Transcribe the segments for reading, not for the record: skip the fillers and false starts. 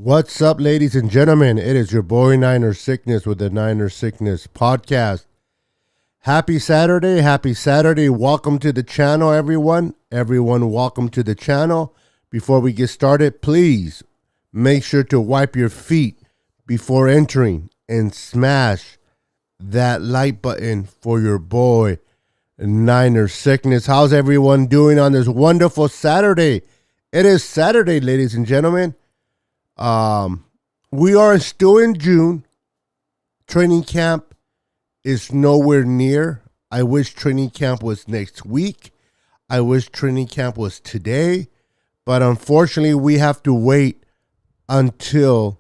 What's up, ladies and gentlemen? It is your boy Niner Sickness with the Niner Sickness podcast. Happy Saturday. Happy Saturday. Welcome to the channel, everyone. Everyone, welcome to the channel. Before we get started, please make sure to wipe your feet before entering and smash that like button for your boy Niner Sickness. How's everyone doing on this wonderful Saturday? It is Saturday, ladies and gentlemen. We are still in June. Training camp is nowhere near. I wish training camp was next week. I wish training camp was today. But unfortunately, we have to wait until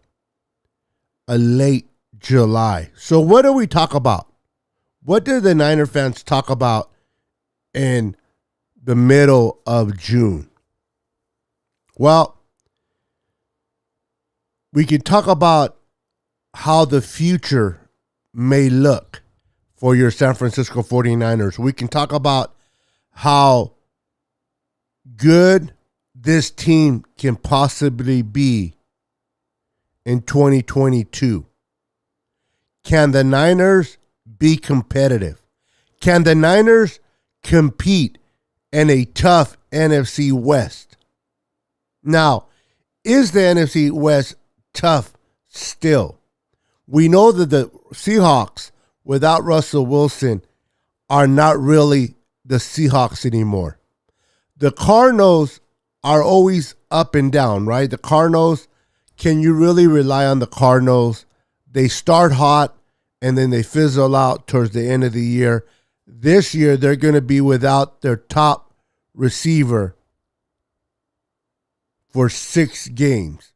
a late July. So what do we talk about? What do the Niner fans talk about in the middle of June? Well, we can talk about how the future may look for your San Francisco 49ers. We can talk about how good this team can possibly be in 2022. Can the Niners be competitive? Can the Niners compete in a tough NFC West? Now, is the NFC West tough still? We know that the Seahawks without Russell Wilson are not really the Seahawks anymore. The Cardinals are always up and down, right? The Cardinals, can you really rely on the Cardinals? They start hot and then they fizzle out towards the end of the year. This year, they're going to be without their top receiver for 6 games.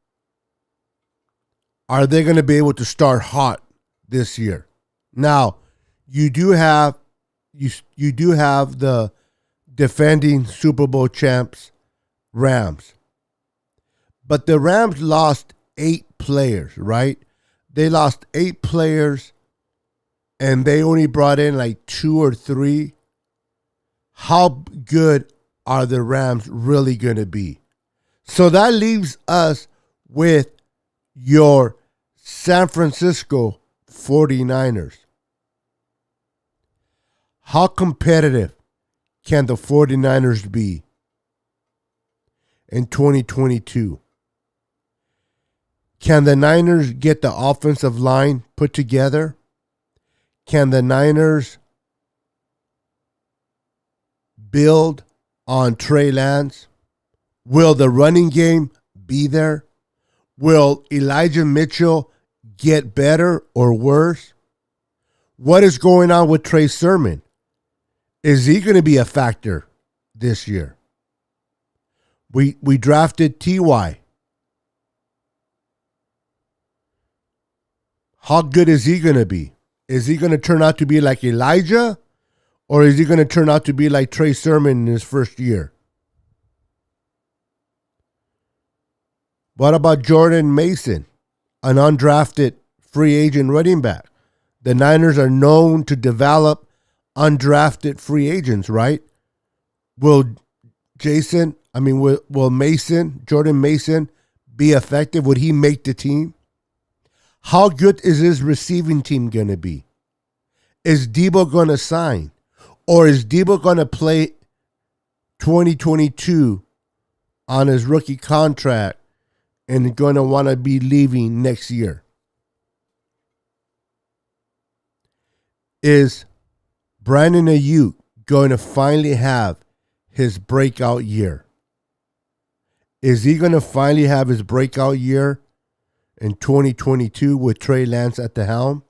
Are they going to be able to start hot this year? Now, you do have the defending Super Bowl champs, Rams. But the Rams lost 8 players, right? They lost 8 players and they only brought in like 2 or 3. How good are the Rams really going to be? So that leaves us with your San Francisco 49ers. How competitive can the 49ers be in 2022? Can the Niners get the offensive line put together? Can the Niners build on Trey Lance? Will the running game be there? Will Elijah Mitchell get better or worse? What is going on with Trey Sermon? Is he going to be a factor this year? We drafted T.Y. How good is he going to be? Is he going to turn out to be like Elijah? Or is he going to turn out to be like Trey Sermon in his first year? What about Jordan Mason, an undrafted free agent running back? The Niners are known to develop undrafted free agents, right? Will Jordan Mason be effective? Would he make the team? How good is his receiving team going to be? Is Debo going to sign? Or is Debo going to play 2022 on his rookie contract and going to want to be leaving next year? Is Brandon Ayuk going to finally have his breakout year? Is he going to finally have his breakout year in 2022 with Trey Lance at the helm?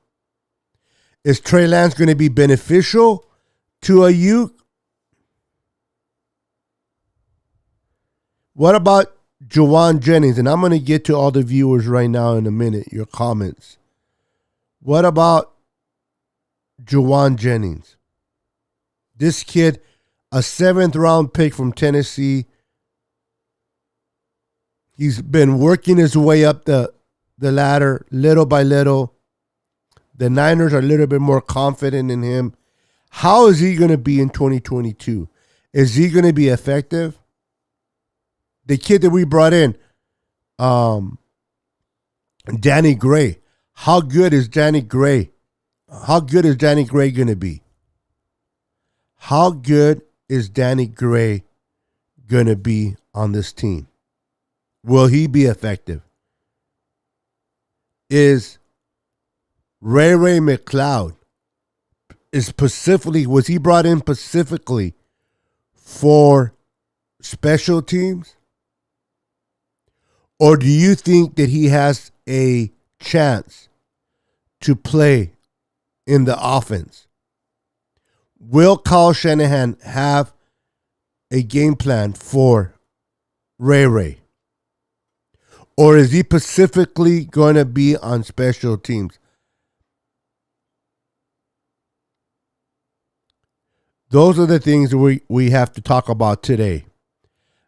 Is Trey Lance going to be beneficial to Ayuk? What about Juwan Jennings? And I'm going to get to all the viewers right now in a minute, your comments. What about Juwan Jennings? This kid, a 7th round pick from Tennessee. He's been working his way up the ladder little by little. The Niners are a little bit more confident in him. How is he going to be in 2022? Is he going to be effective? The kid that we brought in, Danny Gray. How good is Danny Gray? How good is Danny Gray going to be? How good is Danny Gray going to be on this team? Will he be effective? Is Ray McLeod was he brought in specifically for special teams? Or do you think that he has a chance to play in the offense? Will Kyle Shanahan have a game plan for Ray? Or is he specifically going to be on special teams? Those are the things we have to talk about today.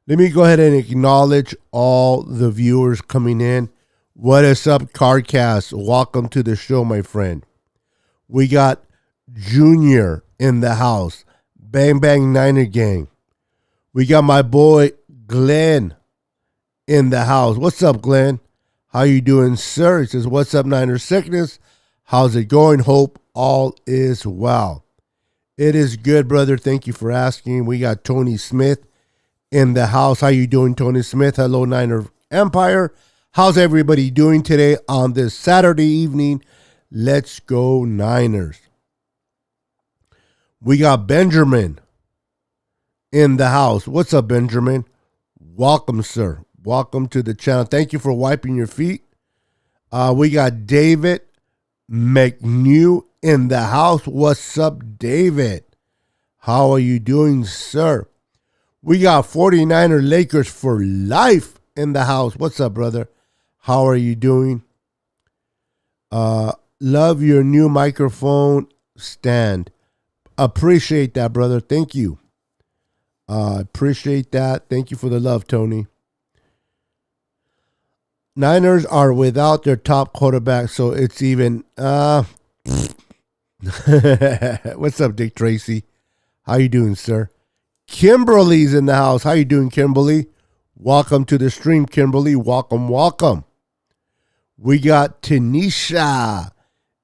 Let me go ahead and acknowledge all the viewers coming in. What is up, Cardcast? Welcome to the show, my friend. We got Junior in the house. Bang Bang Niner Gang. We got my boy Glenn in the house. What's up, Glenn? How you doing, sir? He says, what's up, Niner Sickness? How's it going? Hope all is well. It is good, brother. Thank you for asking. We got Tony Smith in the house. How you doing, Tony Smith? Hello, Niner Empire. How's everybody doing today on this Saturday evening? Let's go, Niners. We got Benjamin in the house. What's up, Benjamin? Welcome, sir. Welcome to the channel. Thank you for wiping your feet. We got David McNew in the house. What's up, David? How are you doing, sir? We got 49er Lakers for life in the house. What's up, brother? How are you doing? Love your new microphone stand. Appreciate that, brother. Thank you. Appreciate that. Thank you for the love, Tony. Niners are without their top quarterback, so it's even. What's up, Dick Tracy? How you doing, sir? Kimberly's in the house. How you doing, Kimberly? Welcome to the stream, Kimberly. Welcome, welcome. We got Tanisha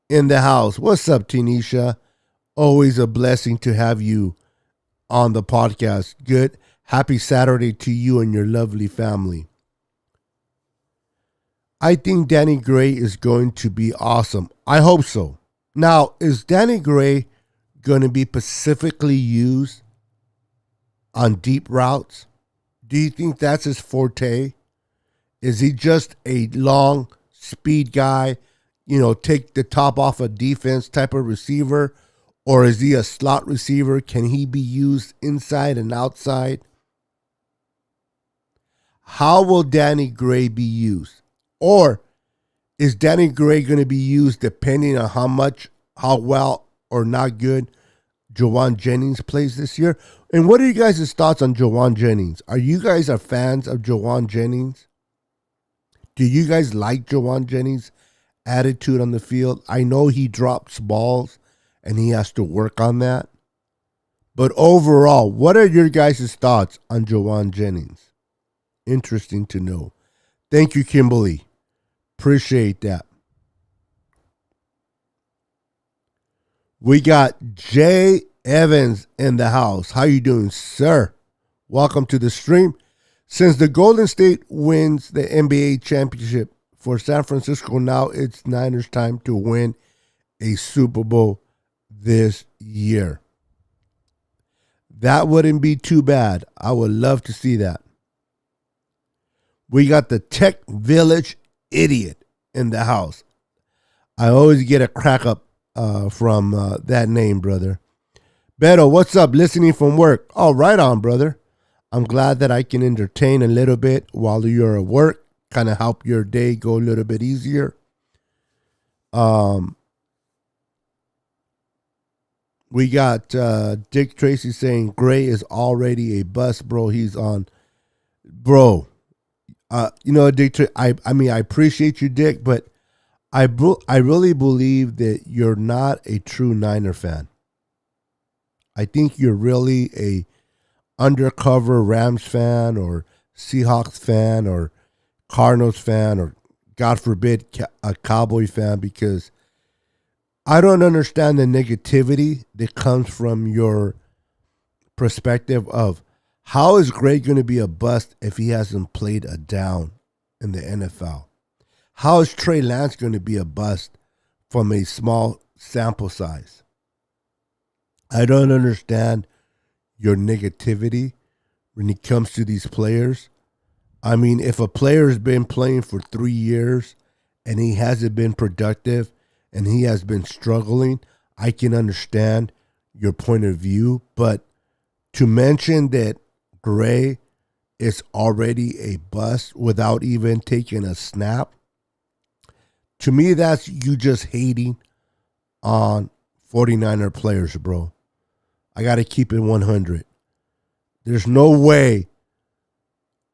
in the house. What's up, Tanisha? Always a blessing to have you on the podcast. Good. Happy Saturday to you and your lovely family. I think Danny Gray is going to be awesome. I hope so. Now, is Danny Gray going to be specifically used on deep routes? Do you think that's his forte? Is he just a long speed guy, take the top off a defense type of receiver? Or is he a slot receiver? Can he be used inside and outside? How will Danny Gray be used? Or is Danny Gray going to be used depending on how well or not good Juwan Jennings plays this year? And what are you guys' thoughts on Juwan Jennings? Are you guys fans of Juwan Jennings? Do you guys like Juwan Jennings' attitude on the field? I know he drops balls and he has to work on that. But overall, what are your guys' thoughts on Juwan Jennings? Interesting to know. Thank you, Kimberly. Appreciate that. We got Jay Evans in the house. How you doing, sir? Welcome to the stream. Since the Golden State wins the NBA championship for San Francisco, now it's Niners' time to win a Super Bowl this year. That wouldn't be too bad. I would love to see that. We got the Tech Village Idiot in the house. I always get a crack up from that name, brother. Beto, what's up? Listening from work. Oh, right on, brother. I'm glad that I can entertain a little bit while you're at work. Kind of help your day go a little bit easier. We got Dick Tracy saying Gray is already a bust, bro. He's on, bro. Dick. I appreciate you, Dick, but I really believe that you're not a true Niner fan. I think you're really a undercover Rams fan or Seahawks fan or Cardinals fan or God forbid, a Cowboy fan, because I don't understand the negativity that comes from your perspective of how is Greg going to be a bust if he hasn't played a down in the NFL? How is Trey Lance going to be a bust from a small sample size? I don't understand your negativity when it comes to these players. I mean, if a player has been playing for 3 years and he hasn't been productive and he has been struggling, I can understand your point of view. But to mention that Gray is already a bust without even taking a snap, to me, that's you just hating on 49er players, bro. I got to keep it 100. There's no way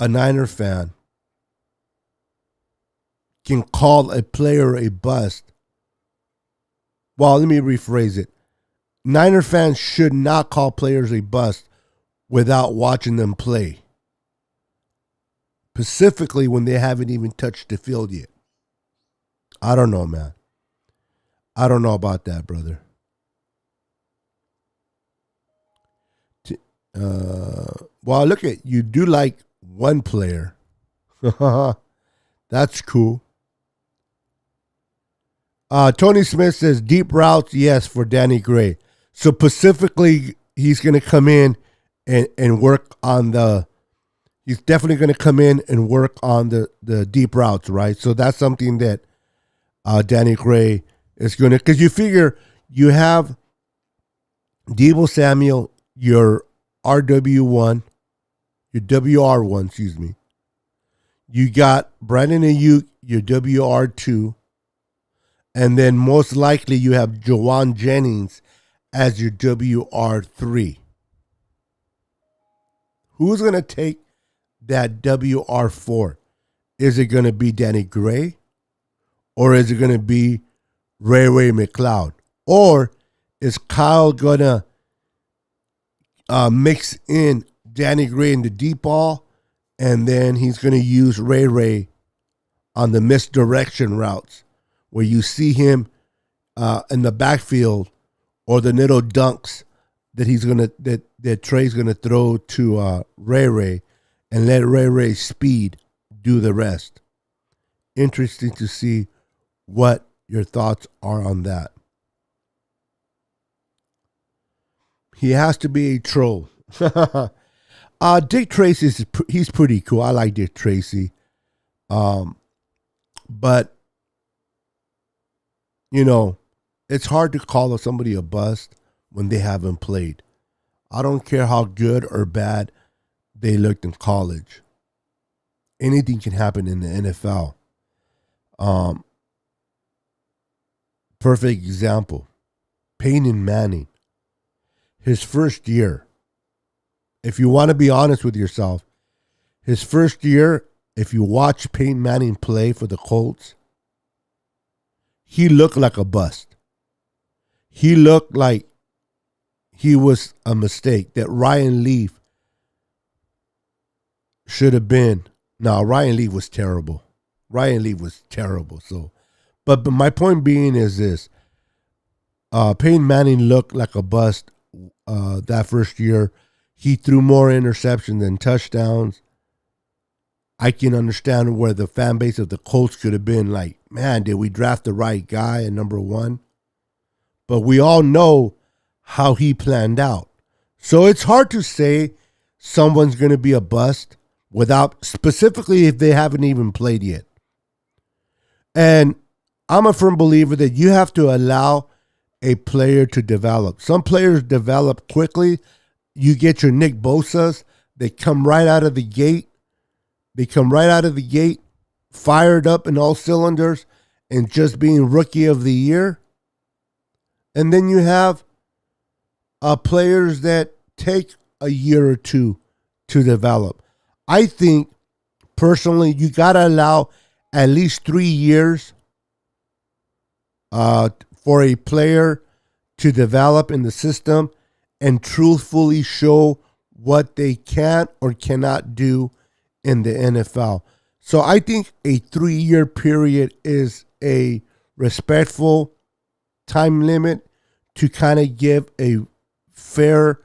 a Niner fan can call a player a bust. Well, let me rephrase it. Niner fans should not call players a bust without watching them play. Specifically when they haven't even touched the field yet. I don't know, man. I don't know about that, brother. Well, look at you do like one player. That's cool. Tony Smith says deep routes, yes, for Danny Gray. So specifically, he's going to come in and work on he's definitely going to come in and work on the deep routes, right? So that's something that Danny Gray is going to, because you figure you have Deebo Samuel, your RW1, your WR1, excuse me. You got Brandon Ayuk, your WR2. And then most likely you have Juwan Jennings as your WR3. Who's going to take that WR4? Is it going to be Danny Gray? Or is it going to be Ray McLeod? Or is Kyle going to mix in Danny Gray in the deep ball, and then he's going to use Ray on the misdirection routes where you see him in the backfield, or the little dunks that he's gonna that Trey's gonna throw to Ray, and let Ray's speed do the rest. Interesting to see what your thoughts are on that. He has to be a troll. Dick Tracy, he's pretty cool. I like Dick Tracy. But, you know, it's hard to call somebody a bust when they haven't played. I don't care how good or bad they looked in college. Anything can happen in the NFL. Perfect example. Peyton Manning. His first year, if you want to be honest with yourself, his first year, if you watch Peyton Manning play for the Colts, he looked like a bust. He looked like he was a mistake, that Ryan Leaf should have been. No, Ryan Leaf was terrible. So, but my point being is this. Peyton Manning looked like a bust that first year. He threw more interceptions than touchdowns. I can understand where the fan base of the Colts could have been like, man, did we draft the right guy at number one? But we all know how he planned out. So it's hard to say someone's going to be a bust without, specifically if they haven't even played yet. And I'm a firm believer that you have to allow a player to develop. Some players develop quickly. You get your Nick Bosa's. They come right out of the gate. Fired up in all cylinders and just being rookie of the year. And then you have players that take a year or two to develop. I think, personally, you got to allow at least 3 years for a player to develop in the system and truthfully show what they can or cannot do in the NFL. So I think a 3-year period is a respectful time limit to kind of give a fair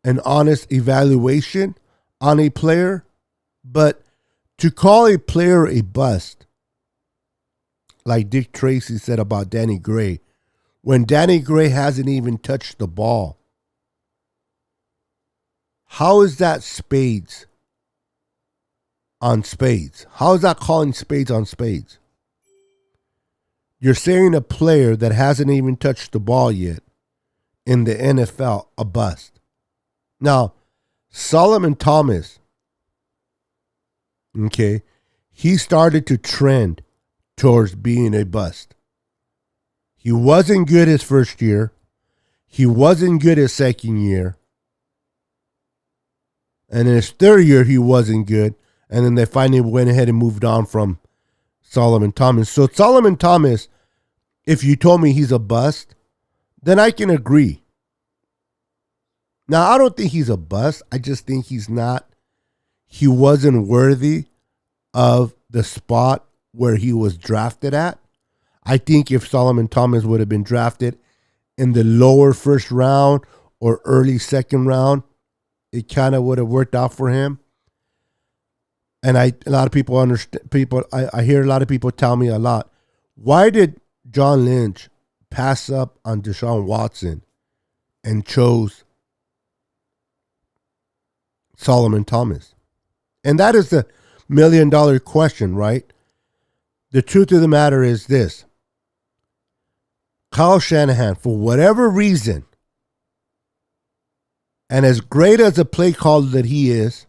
and honest evaluation on a player. But to call a player a bust, like Dick Tracy said about Danny Gray, when Danny Gray hasn't even touched the ball, how is that spades on spades? How is that calling spades on spades? You're saying a player that hasn't even touched the ball yet in the NFL a bust. Now, Solomon Thomas, okay, he started to trend towards being a bust. He wasn't good his first year. He wasn't good his second year. And in his third year, he wasn't good. And then they finally went ahead and moved on from Solomon Thomas. So Solomon Thomas, if you told me he's a bust, then I can agree. Now, I don't think he's a bust. I just think he wasn't worthy of the spot where he was drafted at. I think if Solomon Thomas would have been drafted in the lower first round or early second round, it kind of would have worked out for him. And a lot of people understand. I hear a lot of people tell me a lot. Why did John Lynch pass up on Deshaun Watson and chose Solomon Thomas? And that is the $1 million question, right? The truth of the matter is this. Kyle Shanahan, for whatever reason, and as great as a play caller that he is,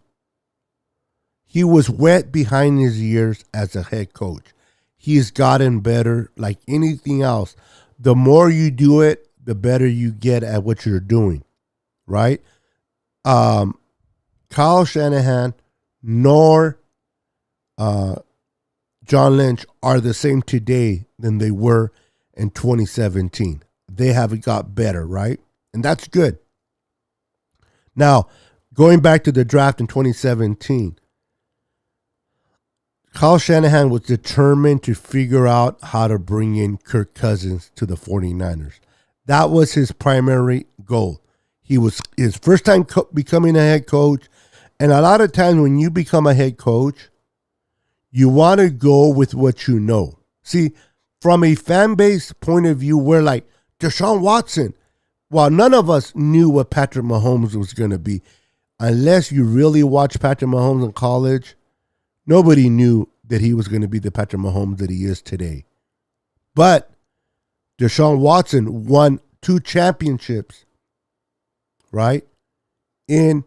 he was wet behind his ears as a head coach. He's gotten better like anything else. The more you do it, the better you get at what you're doing, right? Kyle Shanahan nor John Lynch are the same today than they were in 2017. They have got better, right? And that's good. Now, going back to the draft in 2017, Kyle Shanahan was determined to figure out how to bring in Kirk Cousins to the 49ers. That was his primary goal. He was his first time becoming a head coach. And a lot of times when you become a head coach, you want to go with what you know. See, from a fan base point of view, we're like, Deshaun Watson. Well, none of us knew what Patrick Mahomes was going to be. Unless you really watched Patrick Mahomes in college, nobody knew that he was going to be the Patrick Mahomes that he is today. But Deshaun Watson won 2 championships, right, in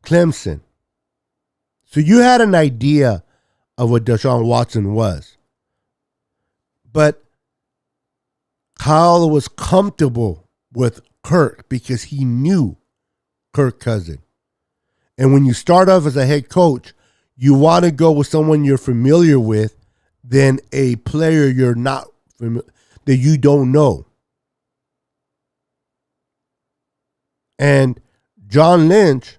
Clemson. So you had an idea of what Deshaun Watson was. But Kyle was comfortable with Kirk because he knew Kirk Cousins. And when you start off as a head coach, you want to go with someone you're familiar with than a player you're not familiar, that you don't know. And John Lynch,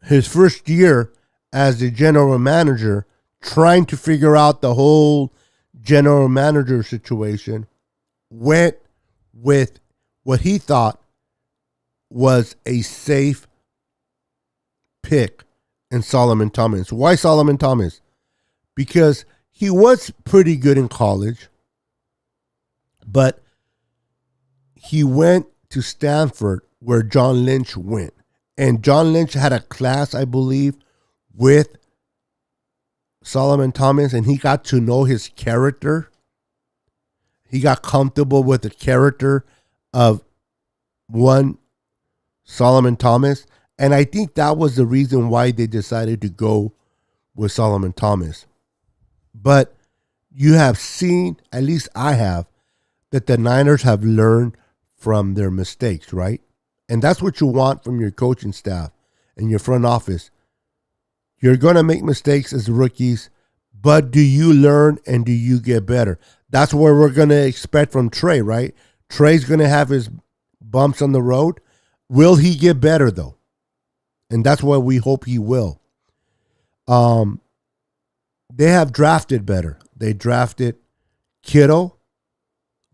his first year as the general manager, trying to figure out the whole general manager situation, went with what he thought was a safe pick in Solomon Thomas. Why Solomon Thomas? Because he was pretty good in college, but he went to Stanford where John Lynch went. And John Lynch had a class, I believe, with Solomon Thomas, and he got to know his character. He got comfortable with the character of one Solomon Thomas. And I think that was the reason why they decided to go with Solomon Thomas. But you have seen, at least I have, that the Niners have learned from their mistakes, right? And that's what you want from your coaching staff and your front office. You're going to make mistakes as rookies, but do you learn and do you get better? That's what we're going to expect from Trey, right? Trey's going to have his bumps on the road. Will he get better, though? And that's what we hope he will. Um, they have drafted better. They drafted Kittle,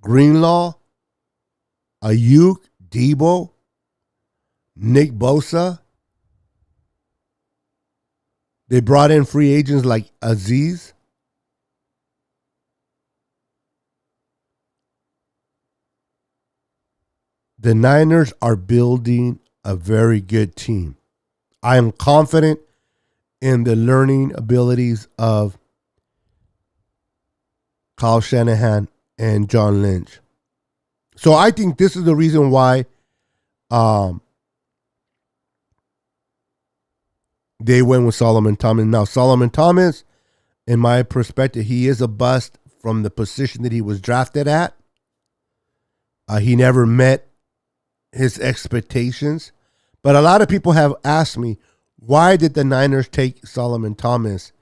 Greenlaw, Ayuk, Debo, Nick Bosa. They brought in free agents like Aziz. The Niners are building a very good team. I am confident in the learning abilities of Kyle Shanahan and John Lynch. So I think this is the reason why they went with Solomon Thomas. Now, Solomon Thomas, in my perspective, he is a bust from the position that he was drafted at. He never met his expectations. But a lot of people have asked me, why did the Niners take Solomon Thomas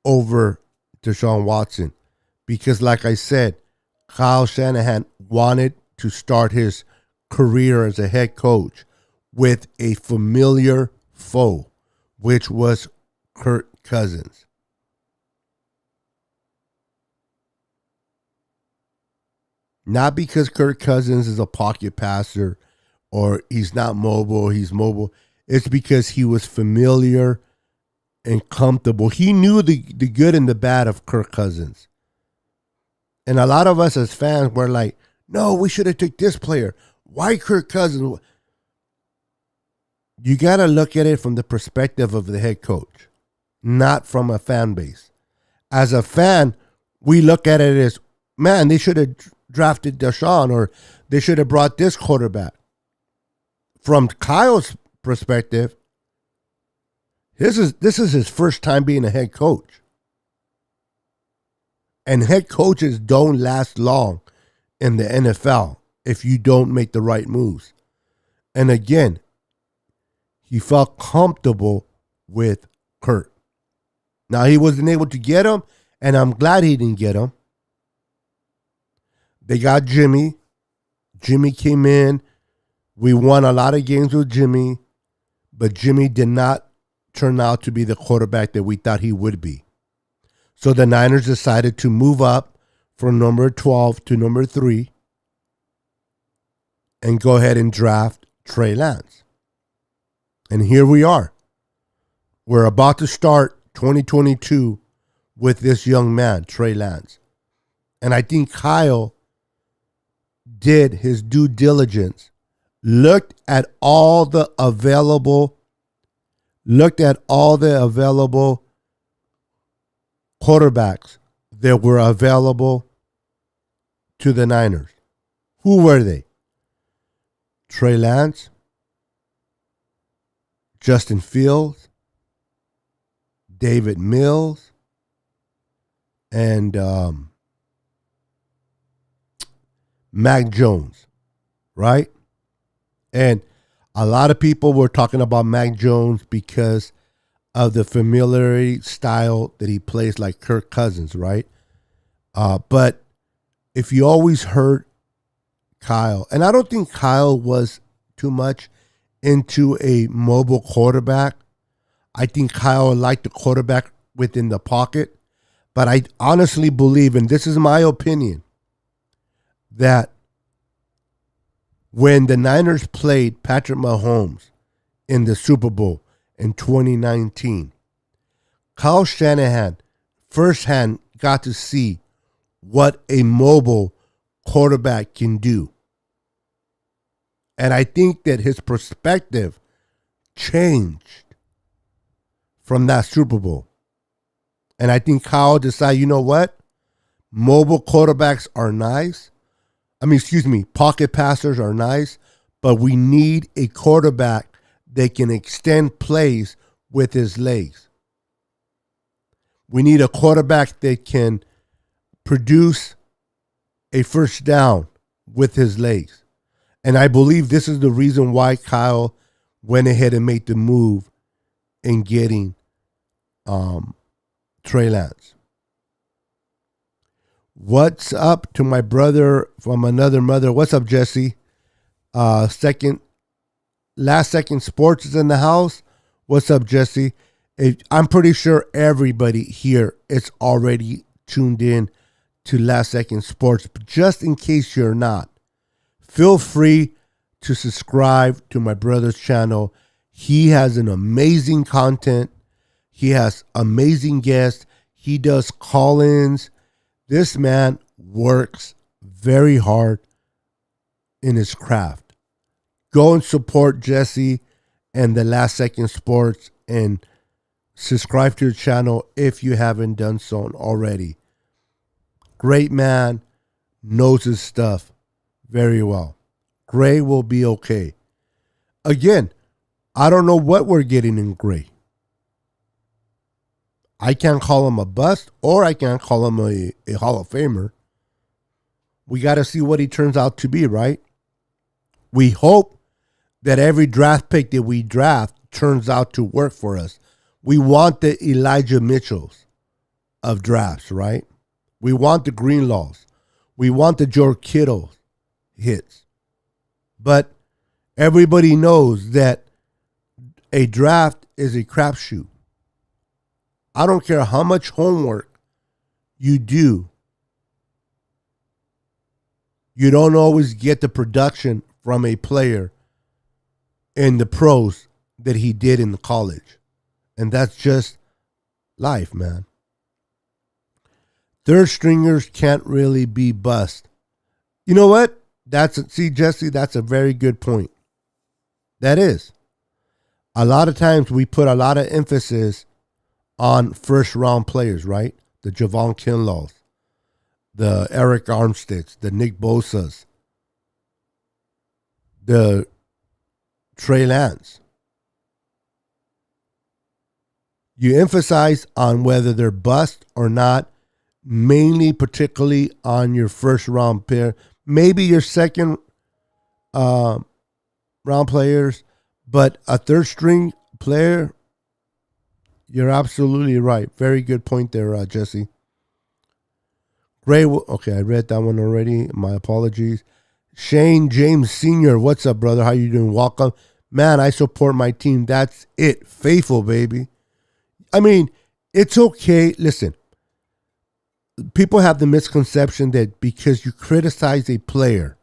over Deshaun Watson? Because like I said, Kyle Shanahan wanted to start his career as a head coach with a familiar foe, which was Kirk Cousins. Not because Kirk Cousins is a pocket passer or he's not mobile, he's mobile. It's because he was familiar and comfortable. He knew the good and the bad of Kirk Cousins. And a lot of us as fans were like, no, we should have took this player. Why Kirk Cousins? You got to look at it from the perspective of the head coach, not from a fan base. As a fan, we look at it as, man, they should have drafted Deshaun, or they should have brought this quarterback. From Kyle's perspective, this is his first time being a head coach. And head coaches don't last long in the NFL if you don't make the right moves. And again, he felt comfortable with Kurt. Now, he wasn't able to get him, and I'm glad he didn't get him. They got Jimmy. Jimmy came in. We won a lot of games with Jimmy, but Jimmy did not turn out to be the quarterback that we thought he would be. So the Niners decided to move up from number 12 to number 3 and go ahead and draft Trey Lance. And here we are. We're about to start 2022 with this young man, Trey Lance. And I think Kyle did his due diligence, looked at all the available quarterbacks that were available to the Niners. Who were they? Trey Lance, Justin Fields, David Mills, and Mac Jones, right? And a lot of people were talking about Mac Jones because of the familiarity style that he plays like Kirk Cousins, right? But if you always heard Kyle, and I don't think Kyle was too much into a mobile quarterback. I think Kyle liked the quarterback within the pocket. But I honestly believe, and this is my opinion, that when the Niners played Patrick Mahomes in the Super Bowl in 2019, Kyle Shanahan firsthand got to see what a mobile quarterback can do. And I think that his perspective changed from that Super Bowl. And I think Kyle decided, you know what? Mobile quarterbacks are nice. Pocket passers are nice, but we need a quarterback that can extend plays with his legs. We need a quarterback that can produce a first down with his legs. And I believe this is the reason why Kyle went ahead and made the move in getting Trey Lance. What's up to my brother from another mother? What's up, Jesse? Last second sports is in the house. What's up, Jesse? I'm pretty sure everybody here is already tuned in to Last Second Sports. But just in case you're not, feel free to subscribe to my brother's channel. He has an amazing content. He has amazing guests. He does call-ins. This man works very hard in his craft. Go and support Jesse and the Last Second Sports and subscribe to your channel if you haven't done so already. Great man, knows his stuff very well. Gray will be okay. Again, I don't know what we're getting in Gray. I can't call him a bust or I can't call him a Hall of Famer. We got to see what he turns out to be, right? We hope that every draft pick that we draft turns out to work for us. We want the Elijah Mitchells of drafts, right? We want the Greenlaws. We want the George Kittle hits. But everybody knows that a draft is a crapshoot. I don't care how much homework you do. You don't always get the production from a player in the pros that he did in the college. And that's just life, man. Third stringers can't really be bust. You know what? Jesse, that's a very good point. That is. A lot of times we put a lot of emphasis on first round players, right? The Javon Kinlaws, the Eric Armsteads, the Nick Bosas, the Trey Lance. You emphasize on whether they're bust or not, mainly particularly on your first round pair, maybe your second round players, but a third string player, you're absolutely right. Very good point there, Jesse. Gray, okay, I read that one already. My apologies. Shane James Sr., what's up, brother? How you doing? Welcome. Man, I support my team. That's it. Faithful, baby. I mean, it's okay. Listen, people have the misconception that because you criticize a player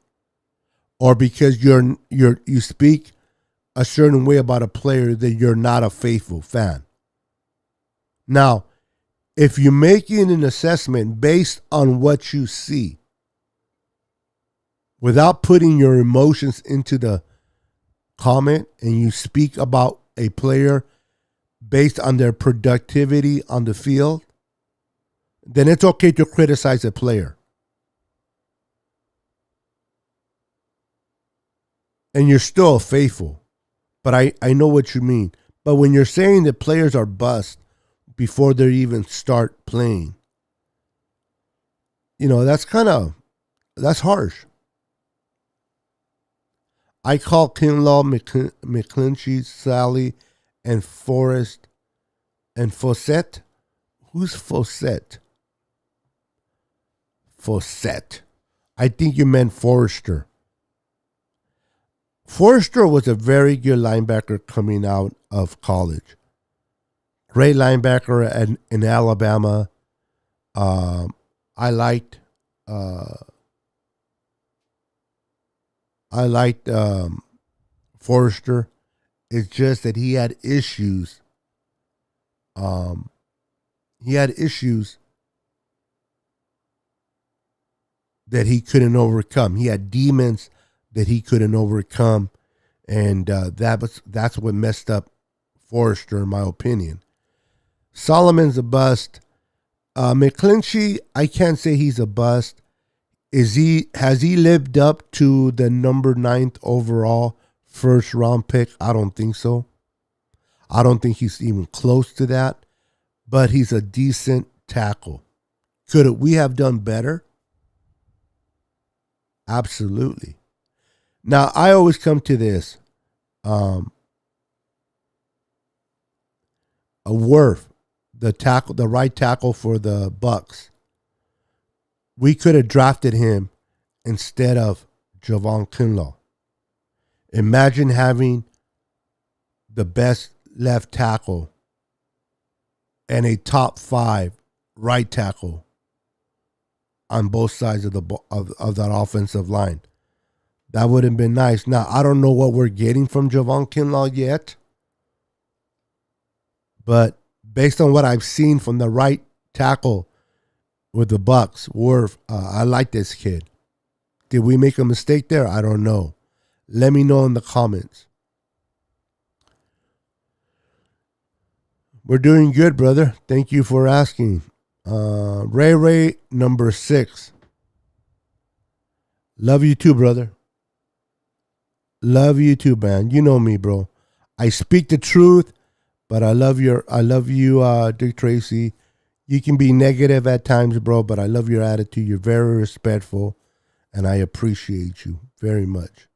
or because you speak a certain way about a player that you're not a faithful fan. Now, if you're making an assessment based on what you see, without putting your emotions into the comment, and you speak about a player based on their productivity on the field, then it's okay to criticize a player. And you're still faithful. But I know what you mean. But when you're saying that players are bust before they even start playing, that's harsh. I call Kinlaw, McClinchy, Sally, and Forrest, and Fawcett. Who's Fawcett? Fawcett. I think you meant Forrester. Forrester was a very good linebacker coming out of college. Great linebacker in Alabama. I liked Forrester. It's just that he had issues. That he couldn't overcome. He had demons that he couldn't overcome, and that's what messed up Forrester, in my opinion. Solomon's a bust. McClinchy, I can't say he's a bust. Has he lived up to the number 9th overall first round pick? I don't think so. I don't think he's even close to that. But he's a decent tackle. Could we have done better? Absolutely. Now, I always come to this. A Worth, the right tackle for the Bucks. We could have drafted him instead of Javon Kinlaw. Imagine having the best left tackle and a top 5 right tackle on both sides of that offensive line. That would have been nice. Now, I don't know what we're getting from Javon Kinlaw yet, but based on what I've seen from the right tackle with the Bucks, I like this kid. Did we make a mistake there? I don't know. Let me know in the comments. We're doing good, brother. Thank you for asking. Ray number 6. Love you too, brother. Love you too, man. You know me, bro. I speak the truth, but I love you, Dick Tracy. You can be negative at times, bro, but I love your attitude. You're very respectful, and I appreciate you very much.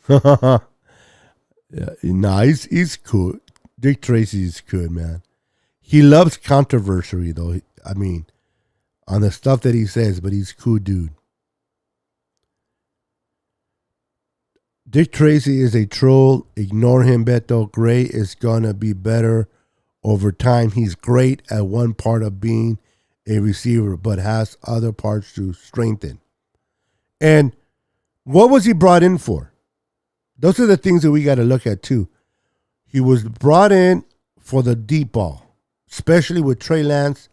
Yeah, nah, he's cool. Dick Tracy is good, man. He loves controversy, though. I mean, on the stuff that he says, but he's a cool dude. Dick Tracy is a troll. Ignore him, Beto. Gray is going to be better over time. He's great at one part of being a receiver, but has other parts to strengthen. And what was he brought in for? Those are the things that we got to look at, too. He was brought in for the deep ball, especially with Trey Lance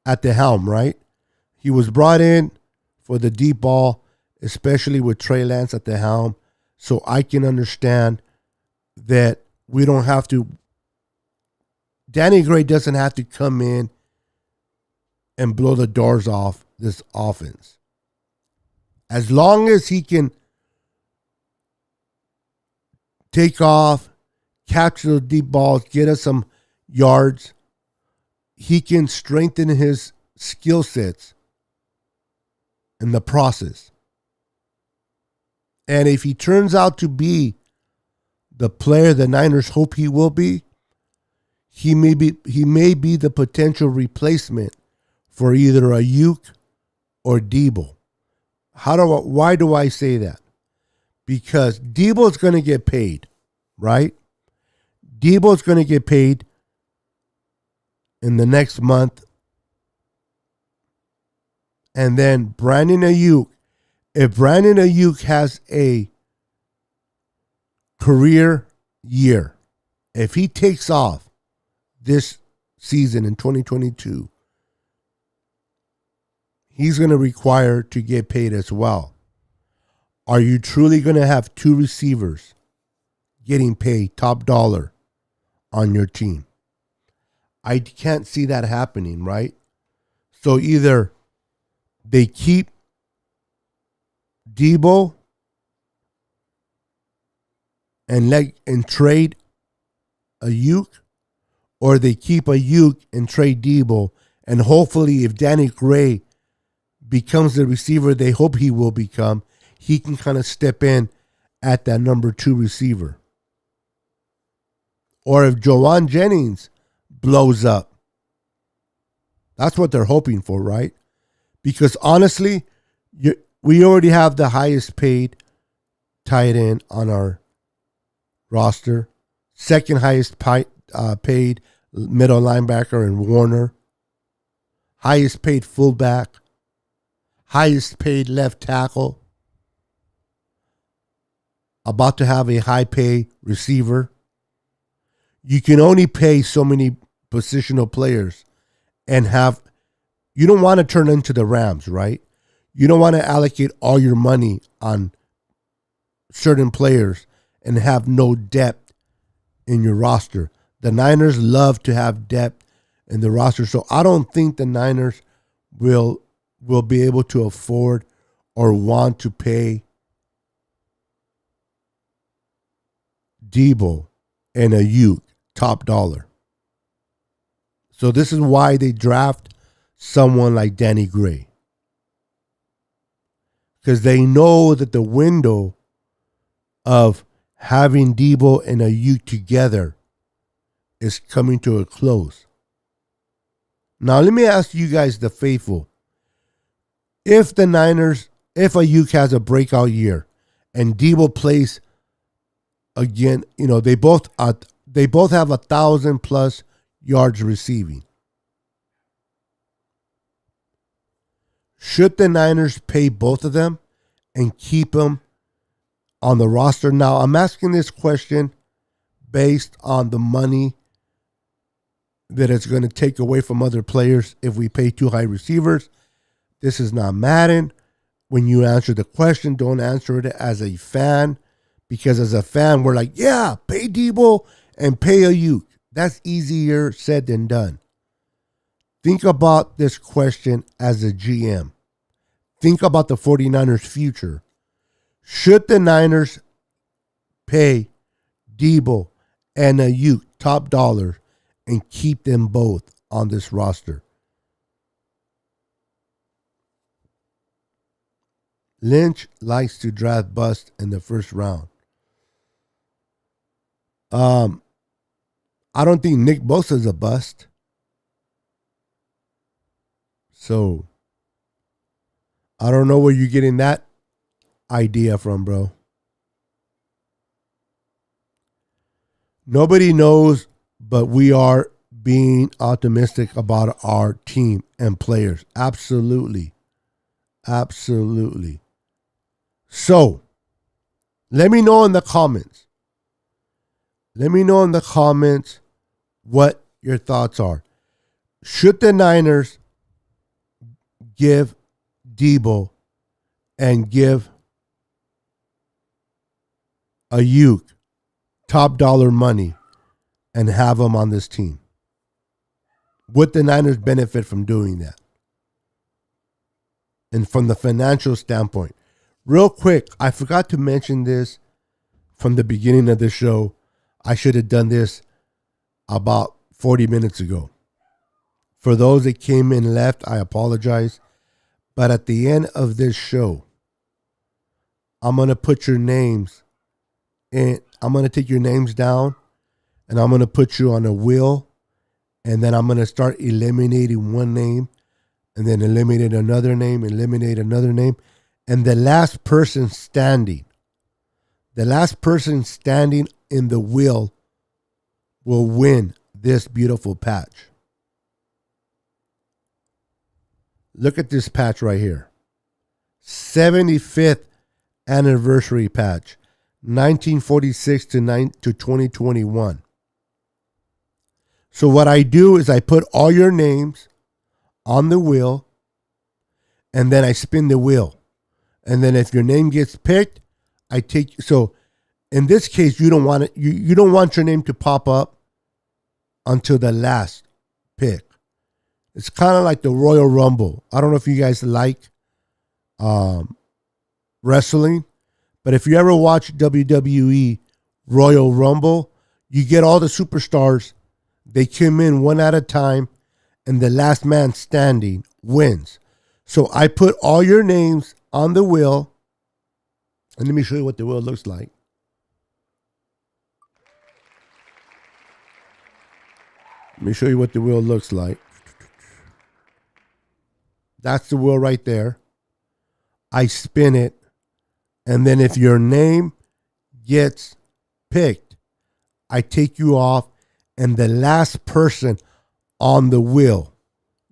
at the helm, right? He was brought in for the deep ball, especially with Trey Lance at the helm. So I can understand that we don't have to, Danny Gray doesn't have to come in and blow the doors off this offense. As long as he can take off, catch the deep balls, get us some yards, he can strengthen his skill sets in the process. And if he turns out to be the player the Niners hope he will be, he may be the potential replacement for either Ayuk or Debo. Why do I say that? Because Debo's going to get paid, right? Debo's going to get paid in the next month. And then Brandon Ayuk, if Brandon Ayuk has a career year, if he takes off this season in 2022, he's going to require to get paid as well. Are you truly going to have 2 receivers getting paid top dollar on your team? I can't see that happening, right? So either they keep Debo and trade Ayuk, or they keep Ayuk and trade Debo, and hopefully if Danny Gray becomes the receiver they hope he will become, he can kind of step in at that number 2 receiver. Or if Juwan Jennings blows up. That's what they're hoping for, right? Because honestly, we already have the highest paid tight end on our roster. Second highest paid middle linebacker in Warner. Highest paid fullback. Highest paid left tackle. About to have a high pay receiver. You can only pay so many positional players and you don't want to turn into the Rams, right? You don't want to allocate all your money on certain players and have no depth in your roster. The Niners love to have depth in the roster, so I don't think the Niners will be able to afford or want to pay Debo and Ayuk top dollar. So this is why they draft someone like Danny Gray. Because they know that the window of having Debo and Ayuk together is coming to a close. Now let me ask you guys, the faithful. If Ayuk has a breakout year and Debo plays Again, they both have 1,000+ yards receiving. Should the Niners pay both of them and keep them on the roster? Now, I'm asking this question based on the money that it's going to take away from other players if we pay too high receivers. This is not Madden. When you answer the question, don't answer it as a fan, because as a fan, we're like, yeah, pay Debo and pay Ayuk. That's easier said than done. Think about this question as a GM. Think about the 49ers' future. Should the Niners pay Debo and Ayuk top dollar and keep them both on this roster? Lynch likes to draft bust in the first round. I don't think Nick Bosa's a bust. So, I don't know where you're getting that idea from, bro. Nobody knows, but we are being optimistic about our team and players. Absolutely. Absolutely. So, let me know in the comments. Let me know in the comments what your thoughts are. Should the Niners give Debo and give Ayuk top dollar money and have them on this team? Would the Niners benefit from doing that? And from the financial standpoint, real quick, I forgot to mention this from the beginning of the show. I should have done this about 40 minutes ago. For those that came in left, I apologize. But at the end of this show, I'm going to put your names in. I'm going to take your names down and I'm going to put you on a wheel. And then I'm going to start eliminating one name and then eliminate another name, eliminate another name. And the last person standing in the wheel will win this beautiful patch. Look at this patch right here. 75th anniversary patch. 1946 to 2021. So what I do is I put all your names on the wheel and then I spin the wheel. And then if your name gets picked, I take. So in this case, you don't want it. You don't want your name to pop up until the last pick. It's kind of like the Royal Rumble. I don't know if you guys like wrestling, but if you ever watch WWE Royal Rumble, you get all the superstars. They come in one at a time, and the last man standing wins. So I put all your names on the wheel, and let me show you what the wheel looks like. Let me show you what the wheel looks like. That's the wheel right there. I spin it, and then if your name gets picked, I take you off, and the last person on the wheel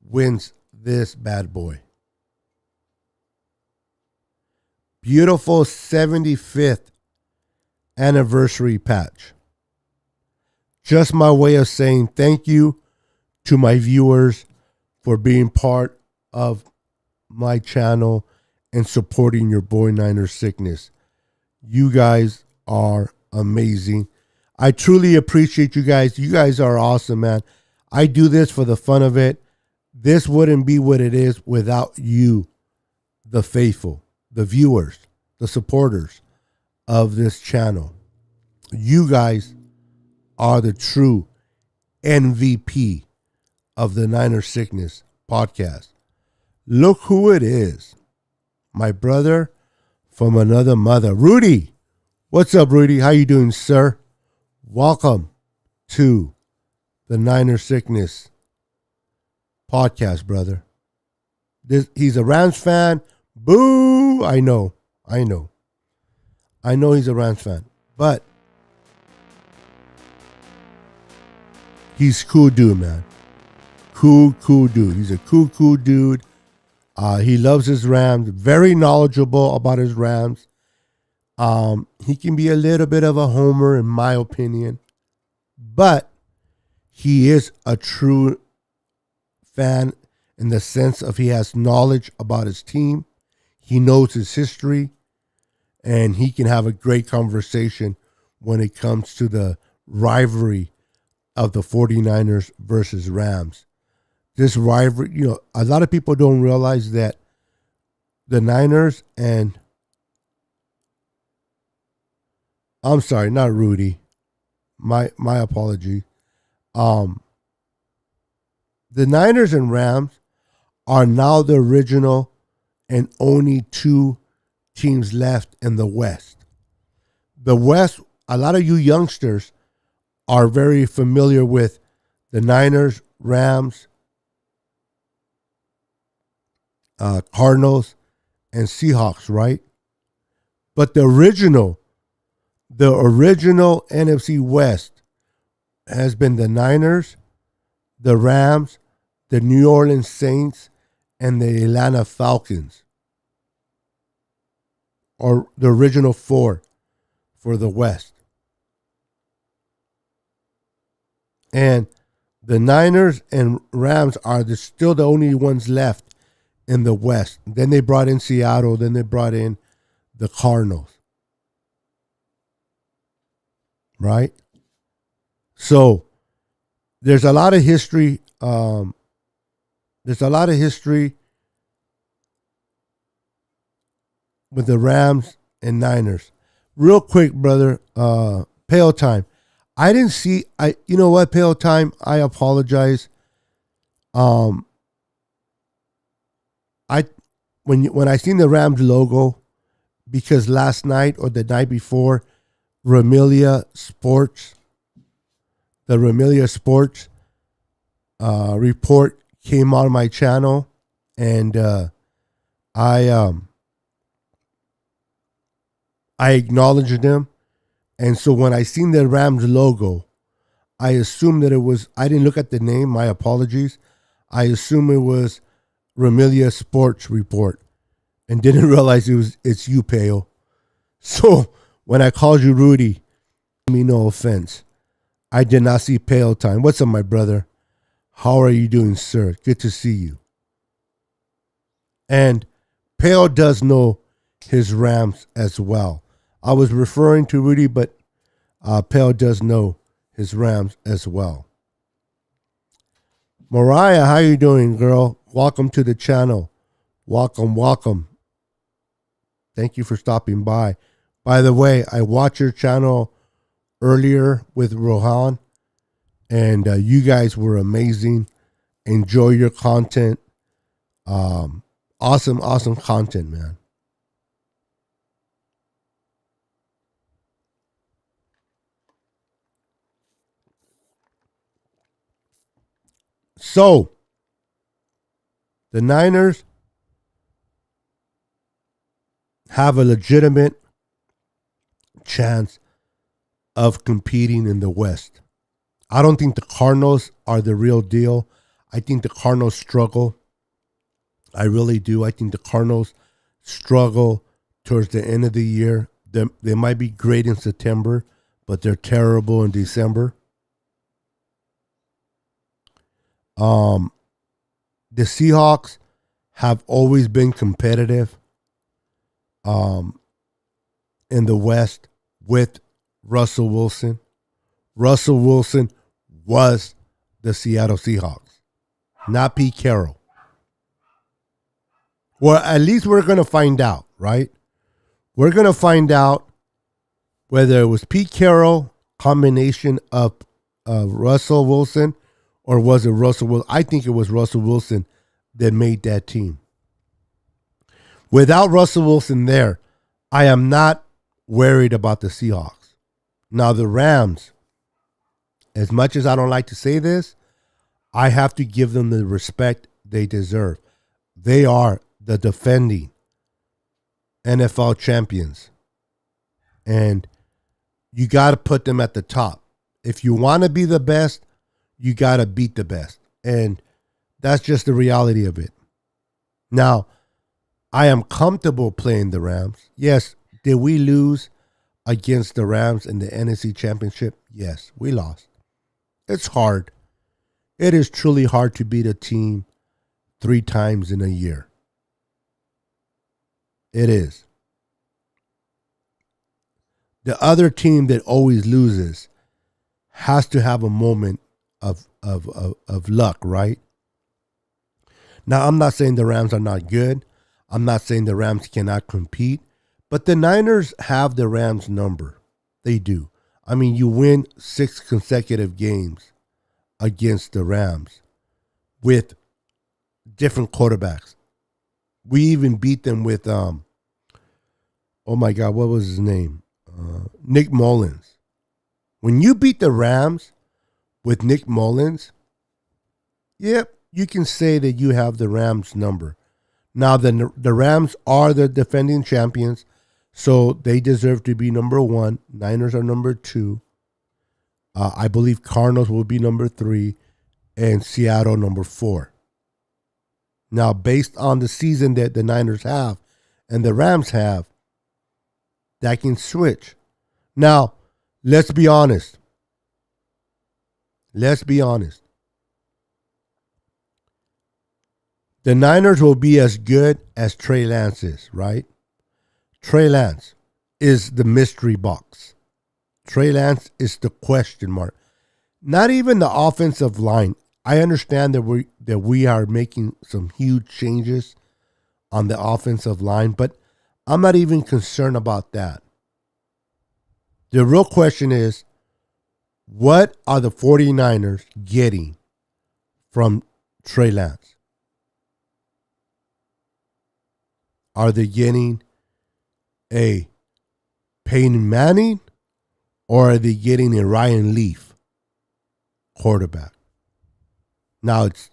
wins this bad boy. Beautiful 75th anniversary patch. Just my way of saying thank you to my viewers for being part of my channel and supporting your boy Niner Sickness. You guys are amazing. I truly appreciate you guys. You guys are awesome, man. I do this for the fun of it. This wouldn't be what it is without you, the faithful, the viewers, the supporters of this channel. You guys are the true MVP of the Niner Sickness podcast. Look who it is. My brother from another mother. Rudy. What's up, Rudy? How you doing, sir? Welcome to the Niner Sickness podcast, brother. He's a Rams fan. Boo! I know he's a Rams fan. But He's cool dude, man. Cool dude. He's a cool dude. He loves his Rams. Very knowledgeable about his Rams. He can be a little bit of a homer, in my opinion, but he is a true fan in the sense of he has knowledge about his team. He knows his history, and he can have a great conversation when it comes to the rivalry of the 49ers versus Rams. This rivalry, a lot of people don't realize that the Niners and, I'm sorry, not Rudy. My apology. The Niners and Rams are now the original and only two teams left in the West. The West, a lot of you youngsters are very familiar with the Niners, Rams, Cardinals, and Seahawks, right? But the original NFC West has been the Niners, the Rams, the New Orleans Saints, and the Atlanta Falcons. Or the original four for the West. And the Niners and Rams are still the only ones left in the West. Then they brought in Seattle. Then they brought in the Cardinals. Right? So there's a lot of history. There's a lot of history with the Rams and Niners. Real quick, brother, Pale Time. I didn't see. You know what, Pale Time? I apologize. When I seen the Rams logo, because last night or the night before, the Remilia Sports report came on my channel, and I acknowledged them. And so when I seen the Rams logo, I assumed that it was, I didn't look at the name, my apologies. I assumed it was Remilia Sports Report and didn't realize it's you, Pale. So when I called you Rudy, me no offense. I did not see Pale Time. What's up, my brother? How are you doing, sir? Good to see you. And Pale does know his Rams as well. I was referring to Rudy, but Pale does know his Rams as well. Mariah, how you doing, girl? Welcome to the channel. Welcome. Thank you for stopping by. By the way, I watched your channel earlier with Rohan, and you guys were amazing. Enjoy your content. Awesome content, man. So, the Niners have a legitimate chance of competing in the West. I don't think the Cardinals are the real deal. I think the Cardinals struggle. I really do. I think the Cardinals struggle towards the end of the year. They might be great in September, but they're terrible in December. The Seahawks have always been competitive in the West with Russell Wilson. Russell Wilson was the Seattle Seahawks, not Pete Carroll. Well, at least we're going to find out, right? We're going to find out whether it was Pete Carroll, combination of Russell Wilson, or was it Russell Wilson? I think it was Russell Wilson that made that team. Without Russell Wilson there, I am not worried about the Seahawks. Now, the Rams, as much as I don't like to say this, I have to give them the respect they deserve. They are the defending NFL champions. And you got to put them at the top. If you want to be the best, you got to beat the best. And that's just the reality of it. Now, I am comfortable playing the Rams. Yes, did we lose against the Rams in the NFC Championship? Yes, we lost. It's hard. It is truly hard to beat a team 3 times in a year. It is. The other team that always loses has to have a moment of luck, right? Now, I'm not saying the Rams are not good. I'm not saying the Rams cannot compete. But the Niners have the Rams number. They do. I mean, you win 6 consecutive games against the Rams with different quarterbacks. We even beat them with, oh my God, what was his name? Nick Mullins. When you beat the Rams with Nick Mullins, yep, you can say that you have the Rams number. Now, the Rams are the defending champions, so they deserve to be number 1. Niners are number 2. I believe Cardinals will be number 3, and Seattle number 4. Now, based on the season that the Niners have and the Rams have, that can switch. Now, let's be honest. Let's be honest. The Niners will be as good as Trey Lance is, right? Trey Lance is the mystery box. Trey Lance is the question mark. Not even the offensive line. I understand that we are making some huge changes on the offensive line, but I'm not even concerned about that. The real question is, what are the 49ers getting from Trey Lance? Are they getting a Peyton Manning, or are they getting a Ryan Leaf quarterback? Now, it's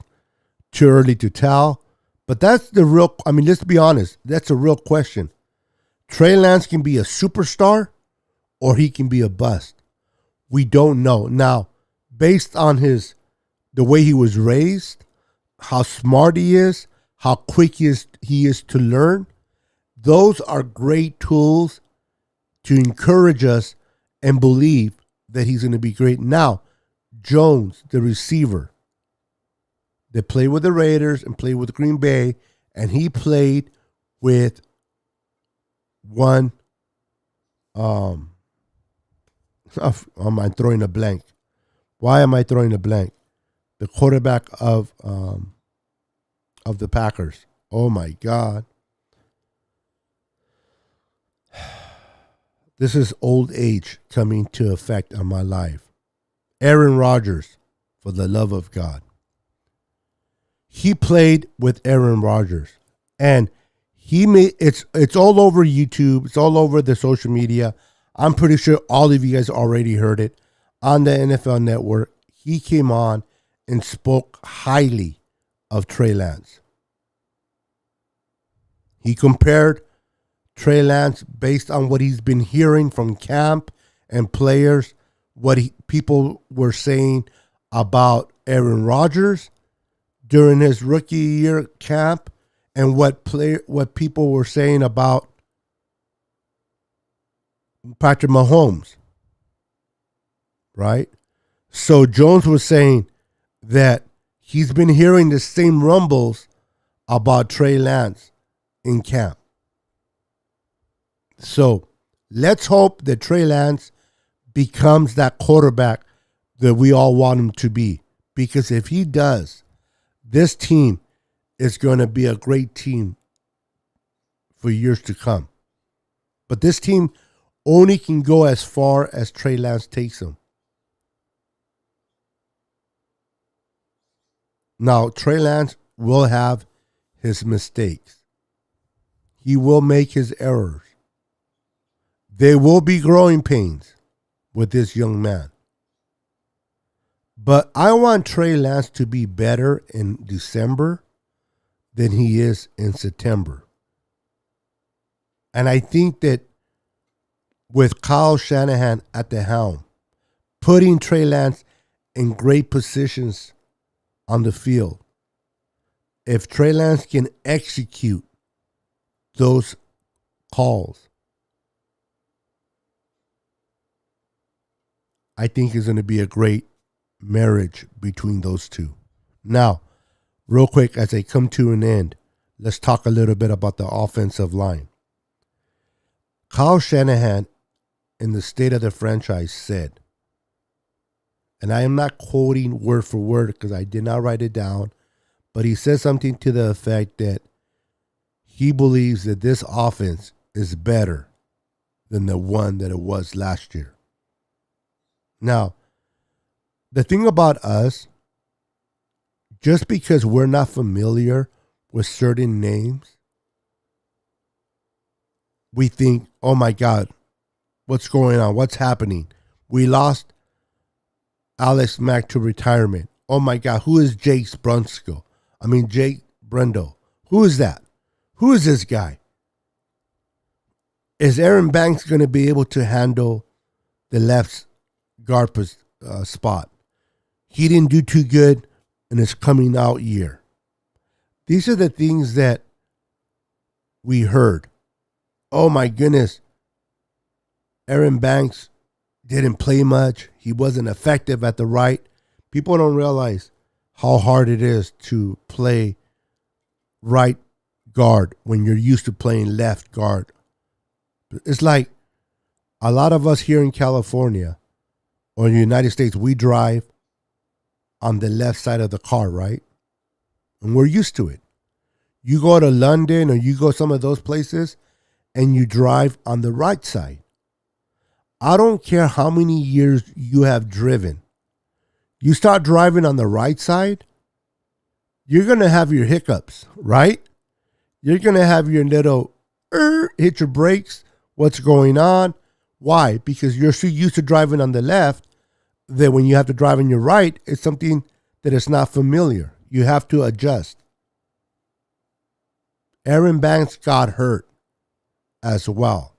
too early to tell, but that's the real, I mean, let's be honest, that's a real question. Trey Lance can be a superstar, or he can be a bust. We don't know. Now, based on the way he was raised, how smart he is, how quick he is to learn, those are great tools to encourage us and believe that he's going to be great. Now, Jones, the receiver, that played with the Raiders and played with Green Bay, and he played with one, am I throwing a blank? Why am I throwing a blank? The quarterback of the Packers. Oh my God. This is old age coming to effect on my life. Aaron Rodgers, for the love of God. He played with Aaron Rodgers, and he made it's all over YouTube. It's all over the social media. I'm pretty sure all of you guys already heard it on the NFL Network. He came on and spoke highly of Trey Lance. He compared Trey Lance based on what he's been hearing from camp and players, what people were saying about Aaron Rodgers during his rookie year camp, and what people were saying about Patrick Mahomes. Right? So Jones was saying that he's been hearing the same rumbles about Trey Lance in camp. So let's hope that Trey Lance becomes that quarterback that we all want him to be. Because if he does, this team is going to be a great team for years to come. But this team only can go as far as Trey Lance takes them. Now, Trey Lance will have his mistakes. He will make his errors. There will be growing pains with this young man. But I want Trey Lance to be better in December than he is in September. And I think that with Kyle Shanahan at the helm, putting Trey Lance in great positions on the field. If Trey Lance can execute those calls, I think it's going to be a great marriage between those two. Now, real quick, as I come to an end, let's talk a little bit about the offensive line. Kyle Shanahan, in the state of the franchise, said, and I am not quoting word for word because I did not write it down, but he said something to the effect that he believes that this offense is better than the one that it was last year. Now, the thing about us, just because we're not familiar with certain names, we think, oh my God, what's going on? What's happening? We lost Alex Mack to retirement. Oh my God, who is Jake Brunskill? Jake Brendel. Who is that? Who is this guy? Is Aaron Banks going to be able to handle the left guard spot? He didn't do too good in his coming out year. These are the things that we heard. Oh my goodness, Aaron Banks didn't play much. He wasn't effective at the right. People don't realize how hard it is to play right guard when you're used to playing left guard. It's like a lot of us here in California or in the United States, we drive on the left side of the car, right? And we're used to it. You go to London or you go some of those places and you drive on the right side. I don't care how many years you have driven. You start driving on the right side, you're going to have your hiccups, right? You're going to have your little hit your brakes. What's going on? Why? Because you're so used to driving on the left that when you have to drive on your right, it's something that is not familiar. You have to adjust. Aaron Banks got hurt as well.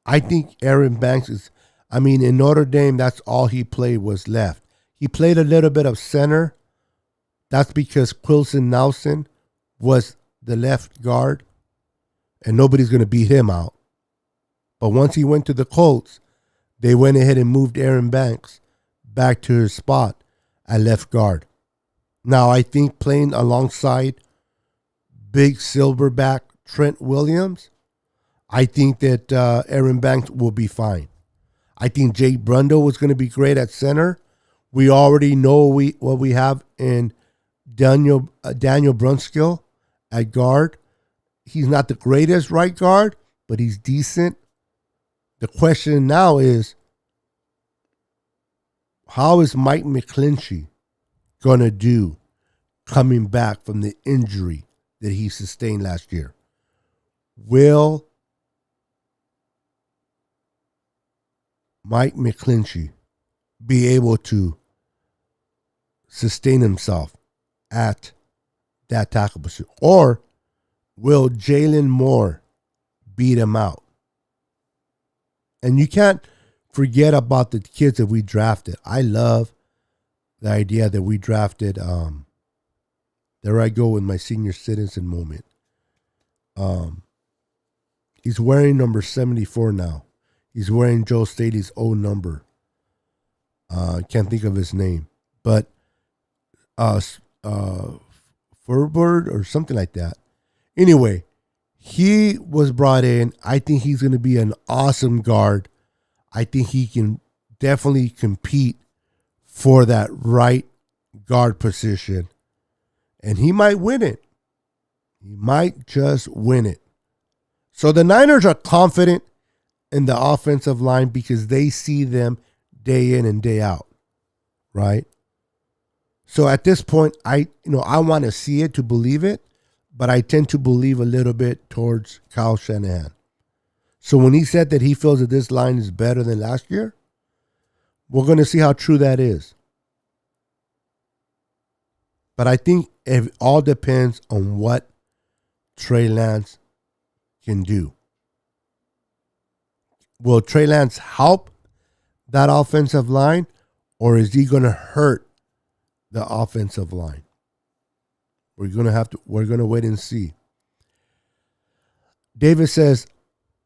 I think Aaron Banks is, in Notre Dame, that's all he played was left. He played a little bit of center. That's because Quilson Nelson was the left guard, and nobody's going to beat him out. But once he went to the Colts, they went ahead and moved Aaron Banks back to his spot at left guard. Now, I think playing alongside big silverback Trent Williams, I think that Aaron Banks will be fine. I think Jake Brundle was going to be great at center. We already know what we have in Daniel Brunskill at guard. He's not the greatest right guard, but he's decent. The question now is, how is Mike McGlinchey going to do coming back from the injury that he sustained last year? Will Mike McGlinchey be able to sustain himself at that tackle position? Or will Jalen Moore beat him out? And you can't forget about the kids that we drafted. I love the idea that we drafted. There I go with my senior citizen moment. He's wearing number 74 now. He's wearing Joe Staley's old number. I can't think of his name. But Furbird or something like that. Anyway, he was brought in. I think he's going to be an awesome guard. I think he can definitely compete for that right guard position. And he might win it. He might just win it. So the Niners are confident in the offensive line because they see them day in and day out, right? So at this point, I want to see it to believe it, but I tend to believe a little bit towards Kyle Shanahan. So when he said that he feels that this line is better than last year, we're going to see how true that is. But I think it all depends on what Trey Lance can do. Will Trey Lance help that offensive line, or is he going to hurt the offensive line? We're going to wait and see. David says,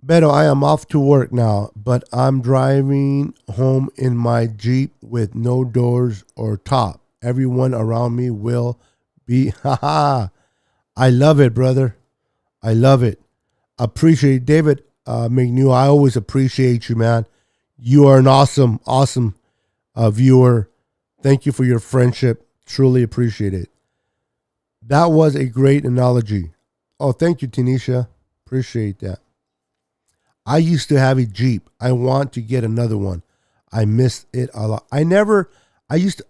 Beto, I am off to work now, but I'm driving home in my Jeep with no doors or top. Everyone around me will be, haha. I love it, brother. I love it. Appreciate it. David McNew, I always appreciate you, man. You are an awesome, awesome viewer. Thank you for your friendship. Truly appreciate it. That was a great analogy. Oh, thank you, Tanisha. Appreciate that. I used to have a Jeep. I want to get another one. I miss it a lot. This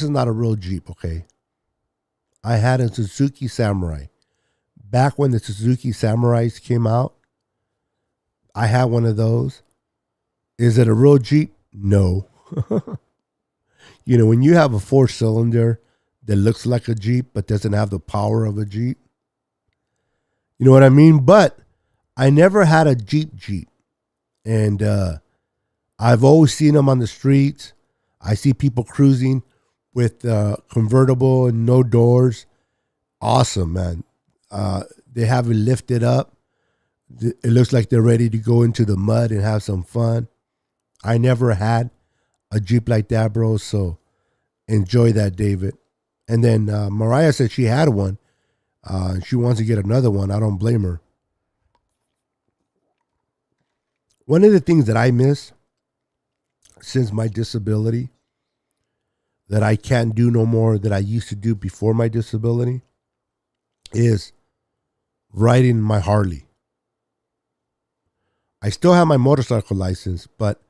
is not a real Jeep, okay? I had a Suzuki Samurai. Back when the Suzuki Samurais came out, I had one of those. Is it a real Jeep? No. When you have a 4-cylinder that looks like a Jeep but doesn't have the power of a Jeep, you know what I mean? But I never had a Jeep. And I've always seen them on the streets. I see people cruising with convertible and no doors. Awesome, man. They have it lifted up. It looks like they're ready to go into the mud and have some fun. I never had a Jeep like that, bro. So enjoy that, David. And then Mariah said she had one. She wants to get another one. I don't blame her. One of the things that I miss since my disability that I can't do no more that I used to do before my disability is riding my Harley. I still have my motorcycle license, but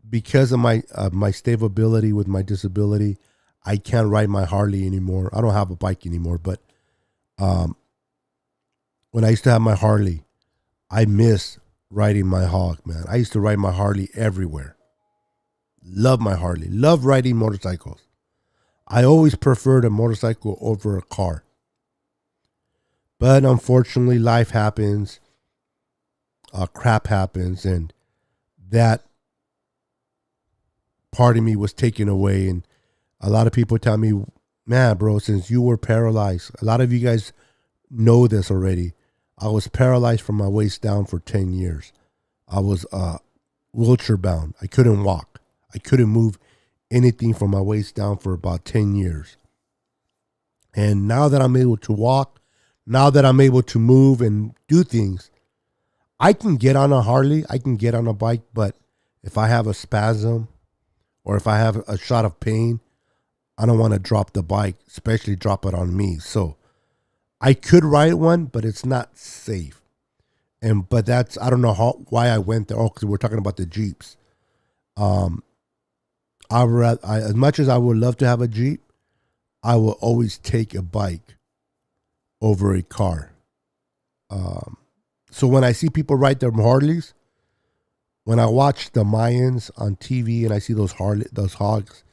because of my stability with my disability, I can't ride my Harley anymore. I don't have a bike anymore, but when I used to have my Harley, I miss riding my hog, man. I used to ride my Harley everywhere. Love my Harley. Love riding motorcycles. I always preferred a motorcycle over a car. But unfortunately, life happens. Crap happens. And that part of me was taken away. And a lot of people tell me, man, bro, since you were paralyzed, a lot of you guys know this already. I was paralyzed from my waist down for 10 years. I was wheelchair bound. I couldn't walk. I couldn't move anything from my waist down for about 10 years. And now that I'm able to walk, now that I'm able to move and do things, I can get on a Harley, I can get on a bike, but if I have a spasm or if I have a shot of pain, I don't want to drop the bike, especially drop it on me. So I could ride one, but it's not safe. But that's, I don't know why I went there. Oh, because we're talking about the Jeeps. As much as I would love to have a Jeep, I will always take a bike over a car. So when I see people ride their Harleys, when I watch the Mayans on TV and I see those hogs,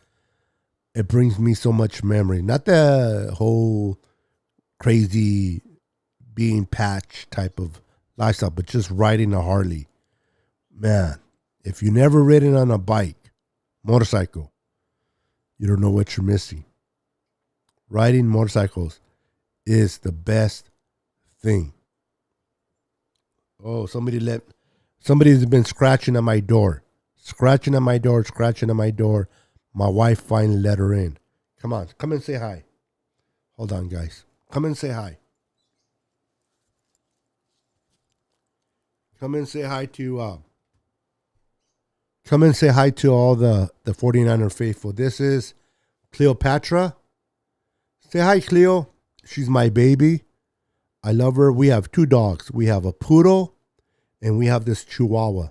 it brings me so much memory. Not the whole crazy being patch type of lifestyle, but just riding a Harley. Man, if you never ridden on a bike, motorcycle, you don't know what you're missing. Riding motorcycles is the best thing. Oh, somebody's been scratching at my door. Scratching at my door. My wife finally let her in. Come on, come and say hi. Hold on, guys. Come and say hi. Come and say hi to all the 49er faithful. This is Cleopatra. Say hi, Cleo. She's my baby. I love her. We have 2 dogs. We have a poodle and we have this chihuahua.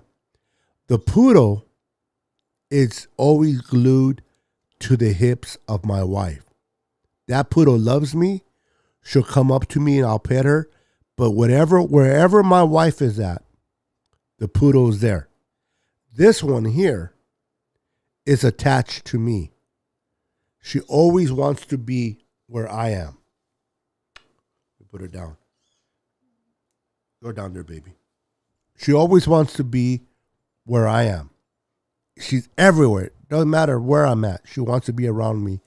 The poodle is always glued to the hips of my wife. That poodle loves me. She'll come up to me and I'll pet her. But wherever my wife is at, the poodle is there. This one here is attached to me. She always wants to be where I am. Put her down. Go down there, baby. She always wants to be where I am. She's everywhere. Doesn't matter where I'm at. She wants to be around me.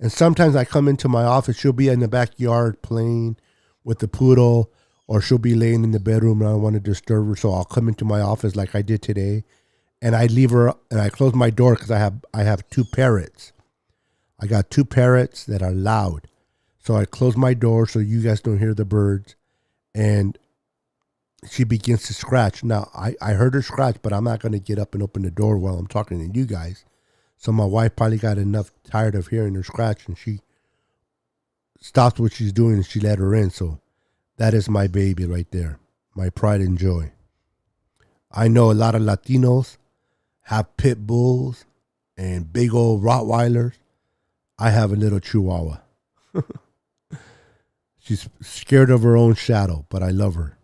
And sometimes I come into my office. She'll be in the backyard playing with the poodle, or she'll be laying in the bedroom and I don't want to disturb her. So I'll come into my office like I did today, and I leave her and I close my door because I have two parrots. I got two parrots that are loud. So I close my door so you guys don't hear the birds. And she begins to scratch. Now, I heard her scratch, but I'm not going to get up and open the door while I'm talking to you guys. So my wife probably got enough tired of hearing her scratch, and she stopped what she's doing and she let her in. So that is my baby right there, my pride and joy. I know a lot of Latinos have pit bulls and big old Rottweilers. I have a little Chihuahua. She's scared of her own shadow, but I love her.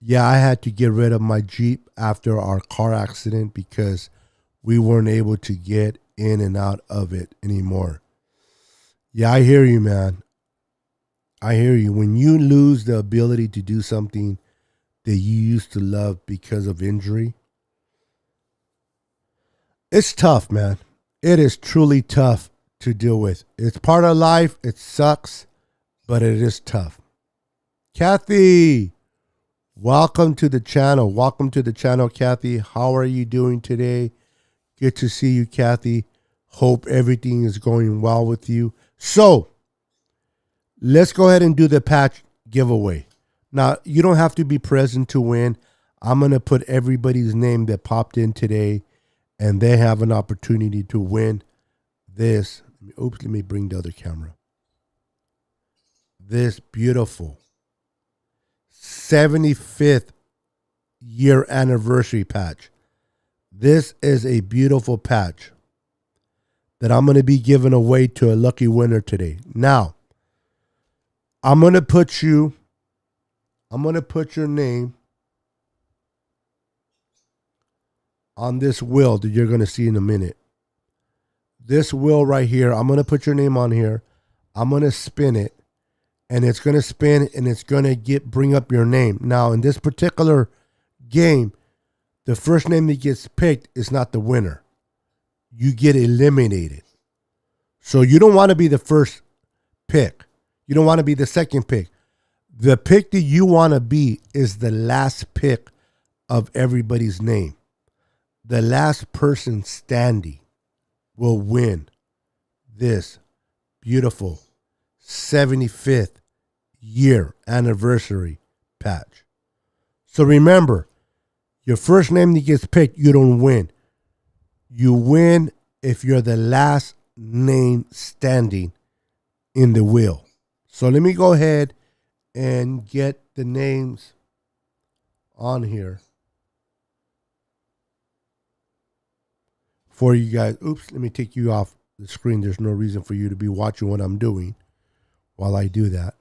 Yeah, I had to get rid of my Jeep after our car accident because we weren't able to get in and out of it anymore. Yeah, I hear you, man. I hear you. When you lose the ability to do something that you used to love because of injury, it's tough, man. It is truly tough to deal with. It's part of life. It sucks, but it is tough. Kathy, welcome to the channel. Welcome to the channel, Kathy. How are you doing today? Good to see you, Kathy. Hope everything is going well with you. So, let's go ahead and do the patch giveaway. Now, you don't have to be present to win. I'm going to put everybody's name that popped in today, and they have an opportunity to win this. Oops, let me bring the other camera. This beautiful 75th year anniversary patch. This is a beautiful patch that I'm going to be giving away to a lucky winner today. Now, I'm going to put your name on this wheel that you're going to see in a minute. This wheel right here, I'm going to put your name on here. I'm going to spin it, and it's going to spin, and it's going to bring up your name. Now, in this particular game, the first name that gets picked is not the winner. You get eliminated. So you don't want to be the first pick. You don't want to be the second pick. The pick that you want to be is the last pick of everybody's name. The last person standing will win this beautiful 75th year anniversary patch. So remember, your first name that gets picked, you don't win. You win if you're the last name standing in the wheel. So let me go ahead and get the names on here for you guys. Oops, let me take you off the screen. There's no reason for you to be watching what I'm doing while I do that.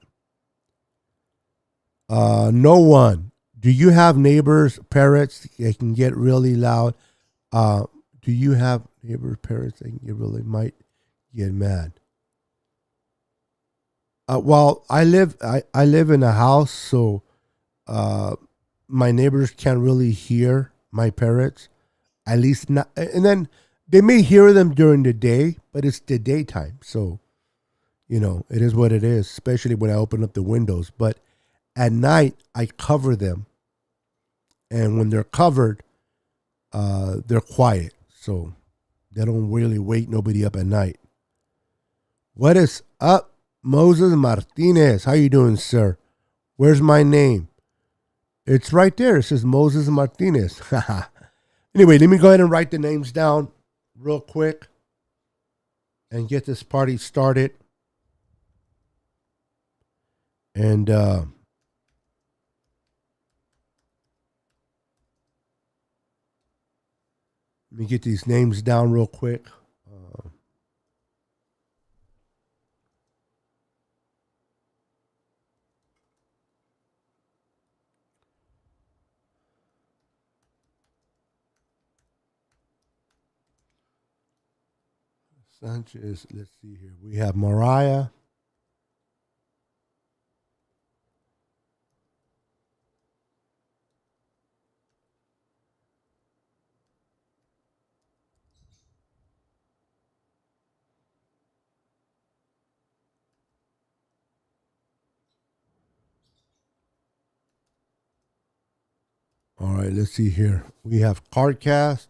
No one. Do you have neighbors, parrots that can get really loud? Do you have neighbors, parrots that can might get mad? Well, I live in a house, so my neighbors can't really hear my parrots. At least not, and then they may hear them during the day, but it's the daytime, so it is what it is. Especially when I open up the windows, but at night I cover them, and when they're covered, they're quiet, so they don't really wake nobody up at night. What is up? Moses Martinez, how you doing, sir? Where's my name? It's right there. It says Moses Martinez. Anyway, let me go ahead and write the names down real quick and get this party started. And let me get these names down real quick. Sanchez, let's see here. We have Mariah. All right, let's see here. We have Cardcast.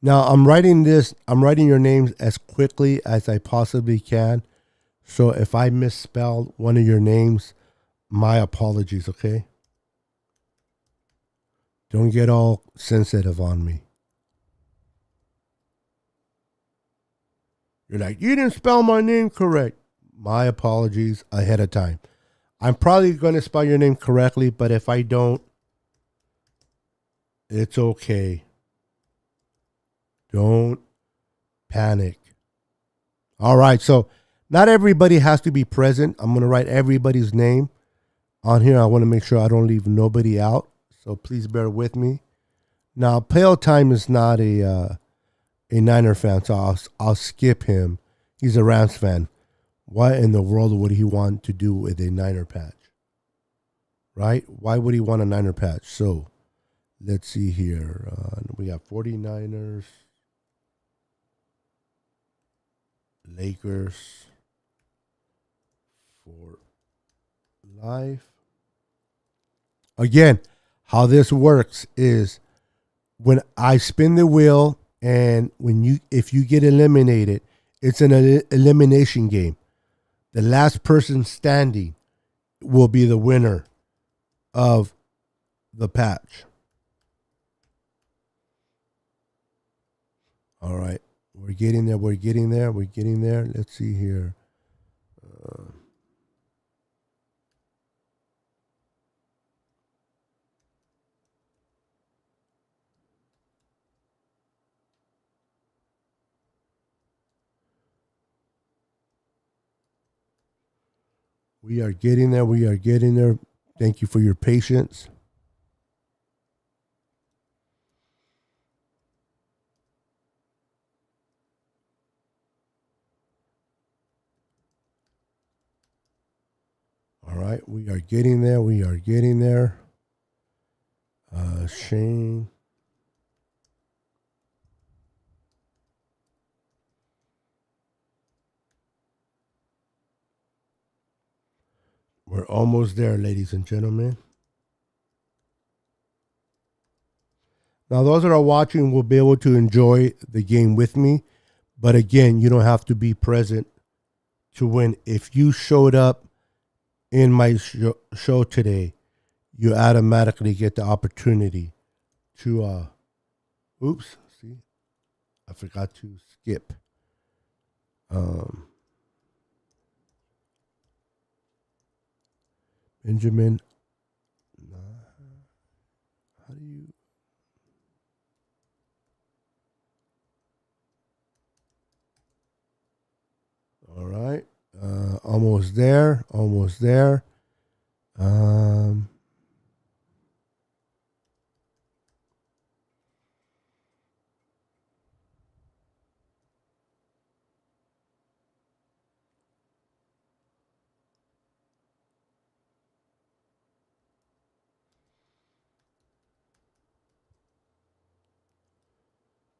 Now I'm writing your names as quickly as I possibly can. So if I misspelled one of your names, my apologies, okay? Don't get all sensitive on me. You're like, you didn't spell my name correct. My apologies ahead of time. I'm probably going to spell your name correctly, but if I don't, it's okay. Don't panic. All right, so not everybody has to be present. I'm going to write everybody's name on here. I want to make sure I don't leave nobody out, so please bear with me. Now, Pale Time is not a Niner fan, so I'll skip him. He's a Rams fan. What in the world would he want to do with a Niner patch? Right? Why would he want a Niner patch? So, let's see here. We got 49ers, Lakers for life. Again, how this works is when I spin the wheel, and if you get eliminated, it's an elimination game. The last person standing will be the winner of the patch. All right. We're getting there. Let's see here. We are getting there. Thank you for your patience. All right, we are getting there. Shane. We're almost there, ladies and gentlemen. Now, those that are watching will be able to enjoy the game with me. But again, you don't have to be present to win. If you showed up in my show today, you automatically get the opportunity to, oops, see, I forgot to skip. Benjamin, how do you? All right, almost there.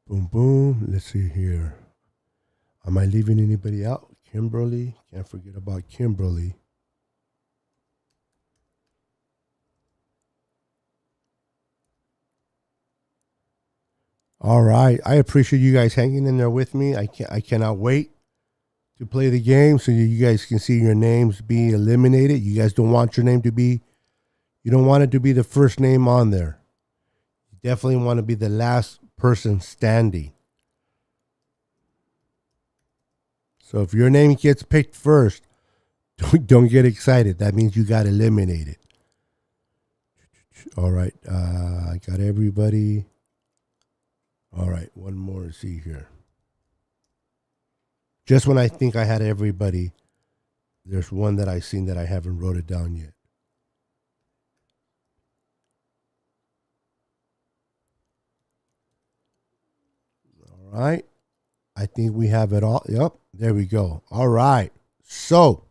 Boom, boom. Let's see here. Am I leaving anybody out? Kimberly. Can't forget about Kimberly. All right. I appreciate you guys hanging in there with me. I cannot wait to play the game so you guys can see your names be eliminated. You guys don't want your name to be, you don't want it to be the first name on there. You definitely want to be the last person standing. So if your name gets picked first, don't get excited. That means you got eliminated. All right. I got everybody. All right. One more to see here. Just when I think I had everybody, there's one that I seen that I haven't wrote it down yet. All right. I think we have it all. Yep. There we go. All right. So,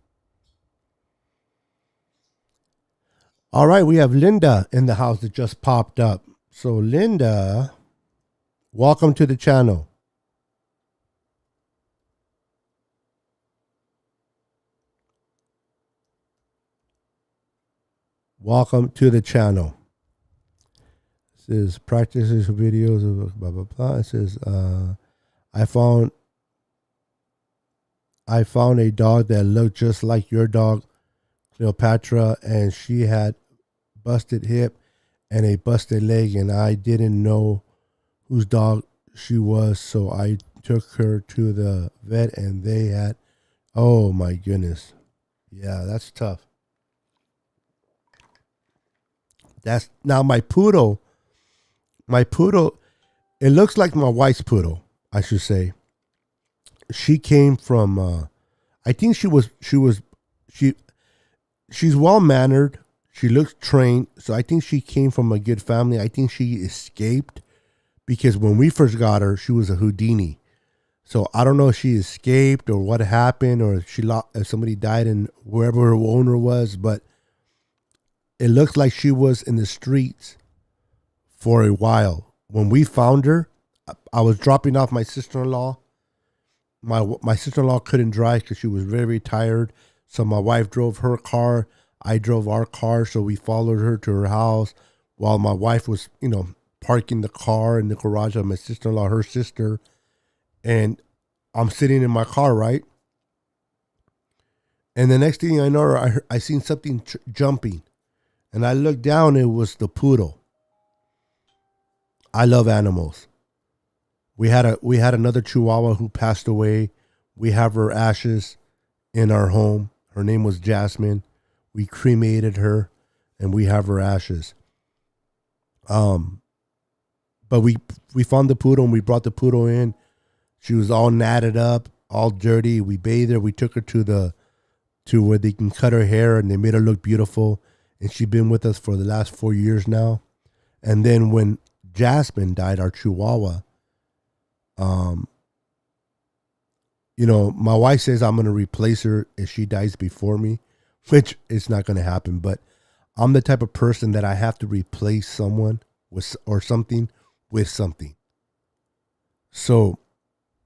all right. We have Linda in the house that just popped up. So, Linda, welcome to the channel. Welcome to the channel. It says practices videos of blah blah blah. It says I found a dog that looked just like your dog, Cleopatra, and she had busted hip and a busted leg, and I didn't know whose dog she was, so I took her to the vet, and they had, oh my goodness. Yeah, that's tough. That's now my poodle. My poodle, it looks like my wife's poodle, I should say. She came from I think she's well mannered. She looks trained, so I think she came from a good family. I think she escaped because when we first got her, she was a Houdini. So I don't know if she escaped or what happened, or if somebody died in wherever her owner was, but it looks like she was in the streets for a while. When we found her, I was dropping off my sister-in-law. My sister-in-law couldn't drive because she was very, very tired. So my wife drove her car. I drove our car. So we followed her to her house while my wife was, parking the car in the garage of my sister-in-law, her sister. And I'm sitting in my car, right? And the next thing I know, I seen something jumping. And I looked down, it was the poodle. I love animals. We had another Chihuahua who passed away. We have her ashes in our home. Her name was Jasmine. We cremated her, and we have her ashes. But we found the poodle, and we brought the poodle in. She was all natted up, all dirty. We bathed her. We took her to where they can cut her hair, and they made her look beautiful. And she's been with us for the last 4 years now. And then when Jasmine died, our Chihuahua, my wife says I'm going to replace her if she dies before me, which is not going to happen. But I'm the type of person that I have to replace someone or something with something. So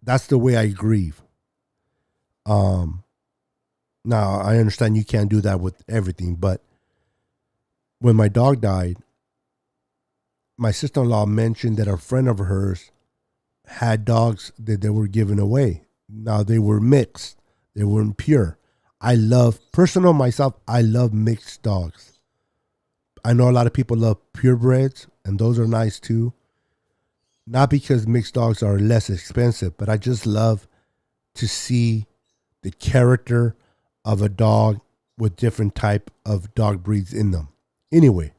that's the way I grieve. Now I understand you can't do that with everything, but when my dog died, my sister-in-law mentioned that a friend of hers had dogs that they were giving away. Now they were mixed. They weren't pure. I love mixed dogs. I know a lot of people love purebreds, and those are nice too. Not because mixed dogs are less expensive, but I just love to see the character of a dog with different type of dog breeds in them. Anyway,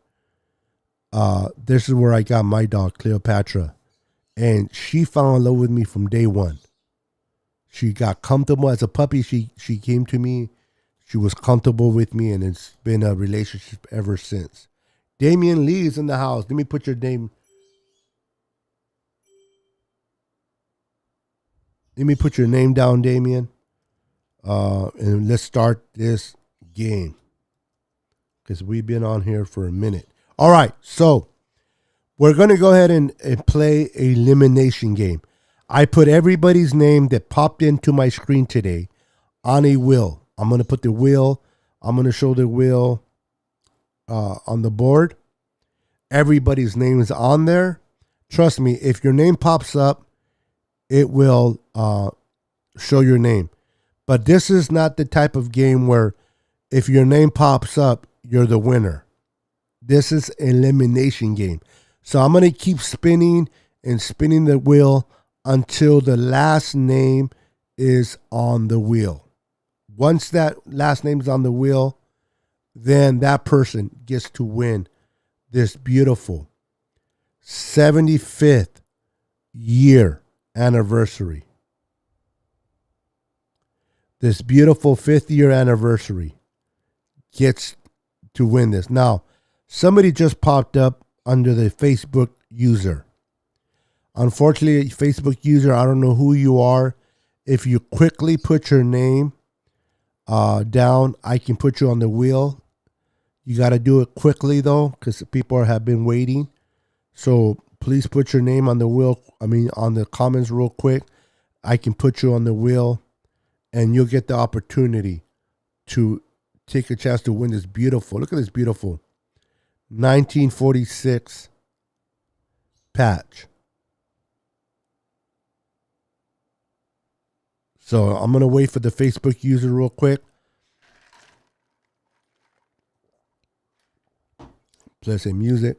this is where I got my dog, Cleopatra. And she fell in love with me from day one. She got comfortable as a puppy. She came to me. She was comfortable with me, and it's been a relationship ever since. Damian Lee is in the house. Let me put your name. Let me put your name down, Damian. And let's start this game, because we've been on here for a minute. All right, so we're going to go ahead and play Elimination Game. I put everybody's name that popped into my screen today on a wheel. I'm going to put the wheel. I'm going to show the wheel on the board. Everybody's name is on there. Trust me, if your name pops up, it will show your name. But this is not the type of game where if your name pops up, you're the winner. This is Elimination Game. So I'm going to keep spinning and spinning the wheel until the last name is on the wheel. Once that last name is on the wheel, then that person gets to win this beautiful 75th year anniversary. This beautiful 5th year anniversary gets to win this. Now, somebody just popped up under the Facebook user. Unfortunately, Facebook user, I don't know who you are. If you quickly put your name down, I can put you on the wheel. You got to do it quickly, though, because people have been waiting. So please put your name on the wheel. On the comments real quick. I can put you on the wheel, and you'll get the opportunity to take a chance to win this beautiful. Look at this beautiful 1946 patch. So I'm going to wait for the Facebook user real quick. Play some music.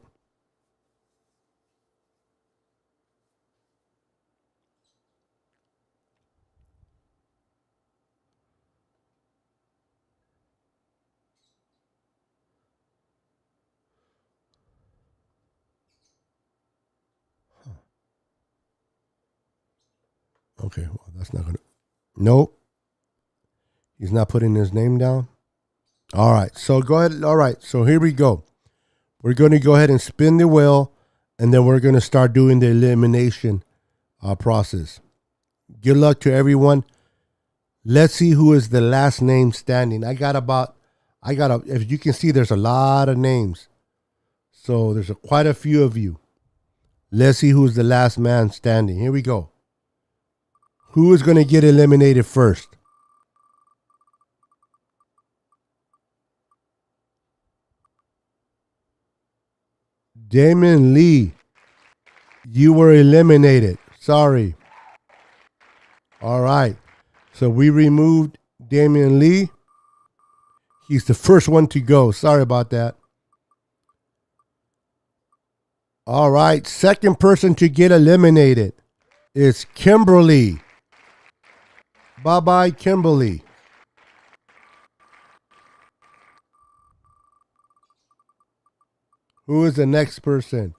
Okay, well, that's not going to. Nope. He's not putting his name down. All right, so go ahead. All right, so here we go. We're going to go ahead and spin the wheel, and then we're going to start doing the elimination process. Good luck to everyone. Let's see who is the last name standing. If you can see, there's a lot of names. So there's quite a few of you. Let's see who's the last man standing. Here we go. Who is going to get eliminated first? Damon Lee, you were eliminated. Sorry. All right. So we removed Damon Lee. He's the first one to go. Sorry about that. All right. Second person to get eliminated is Kimberly. Bye-bye, Kimberly. Who is the next person?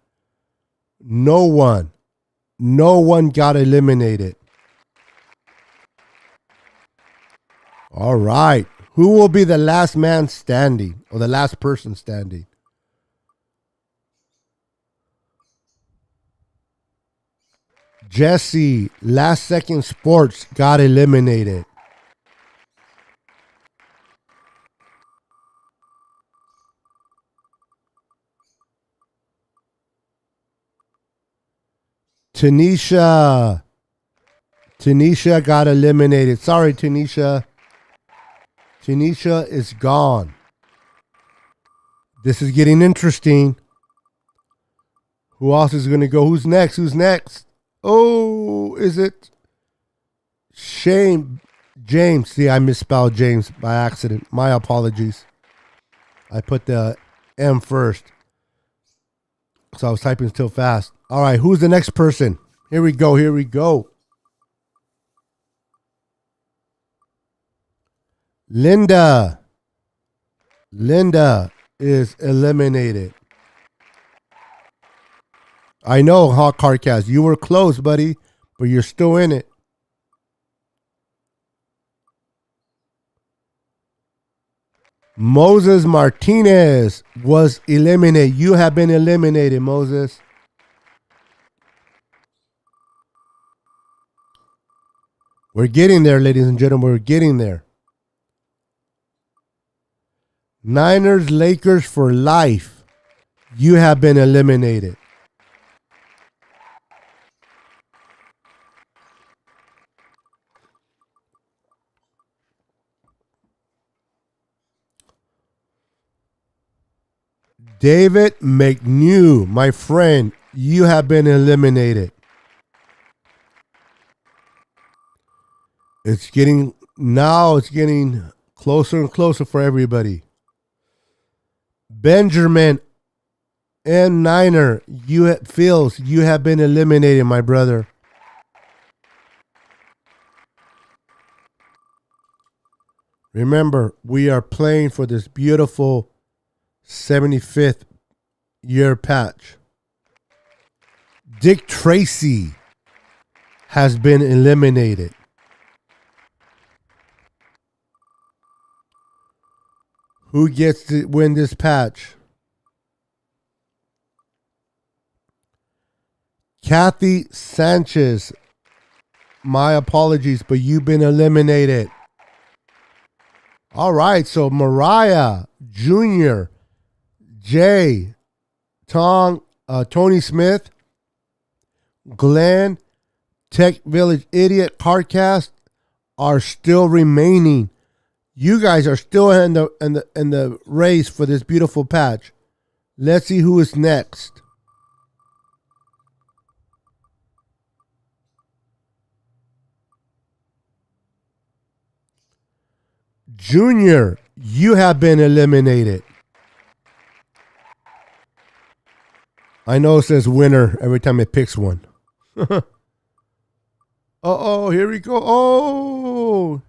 No one. No one got eliminated. All right. Who will be the last man standing or the last person standing? Jesse, Last Second Sports, got eliminated. Tanisha got eliminated. Sorry, Tanisha. Tanisha is gone. This is getting interesting. Who else is going to go? Who's next? Oh, is it James? See, I misspelled James by accident. My apologies. I put the M first. So I was typing still fast. All right, who's the next person? Here we go. Linda is eliminated. I know, Hawk Carcast. You were close, buddy, but you're still in it. Moses Martinez was eliminated. You have been eliminated, Moses. We're getting there, ladies and gentlemen. We're getting there. Niners, Lakers for life. You have been eliminated. David McNew, my friend, you have been eliminated. It's getting closer and closer for everybody. Benjamin and Niner, you have been eliminated, my brother. Remember, we are playing for this beautiful 75th year patch. Dick Tracy has been eliminated. Who gets to win this patch? Kathy Sanchez. My apologies, but you've been eliminated. All right, so Mariah Jr., Jay, Tony Smith, Glenn, Tech Village Idiot, Carcast are still remaining. You guys are still in the race for this beautiful patch. Let's see who is next. Junior, you have been eliminated. I know it says winner every time it picks one. Uh-oh, here we go. Oh,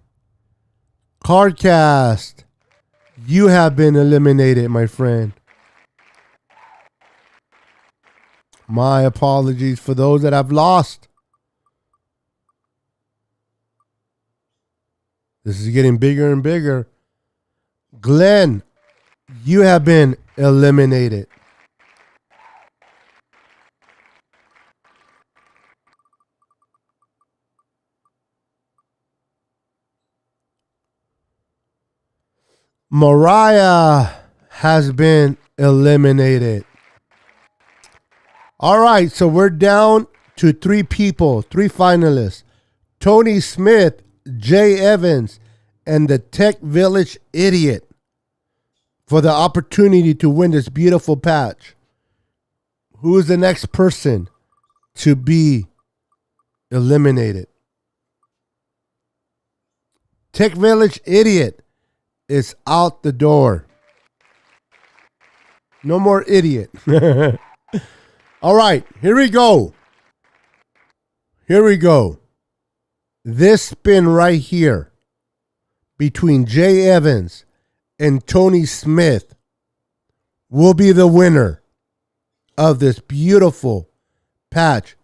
Cardcast, you have been eliminated, my friend. My apologies for those that have lost. This is getting bigger and bigger. Glenn, you have been eliminated. Mariah has been eliminated. All right, so we're down to 3 people, 3 finalists. Tony Smith, Jay Evans, and the Tech Village Idiot for the opportunity to win this beautiful patch. Who is the next person to be eliminated? Tech Village Idiot is out the door. No more idiot. All right, here we go. Here we go. This spin right here between Jay Evans and Tony Smith will be the winner of this beautiful patch.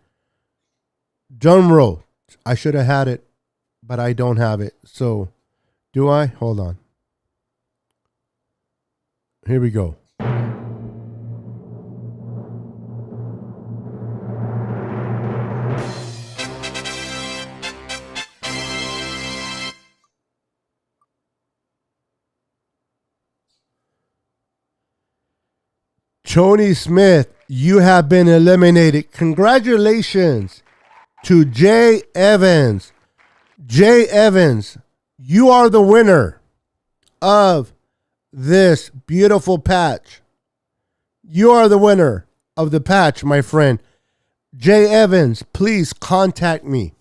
Drum roll. I should have had it, but I don't have it. So, do I? Hold on. Here we go. Tony Smith, you have been eliminated. Congratulations to Jay Evans. Jay Evans, you are the winner of this beautiful patch. You are the winner of the patch, my friend. Jay Evans, please contact me.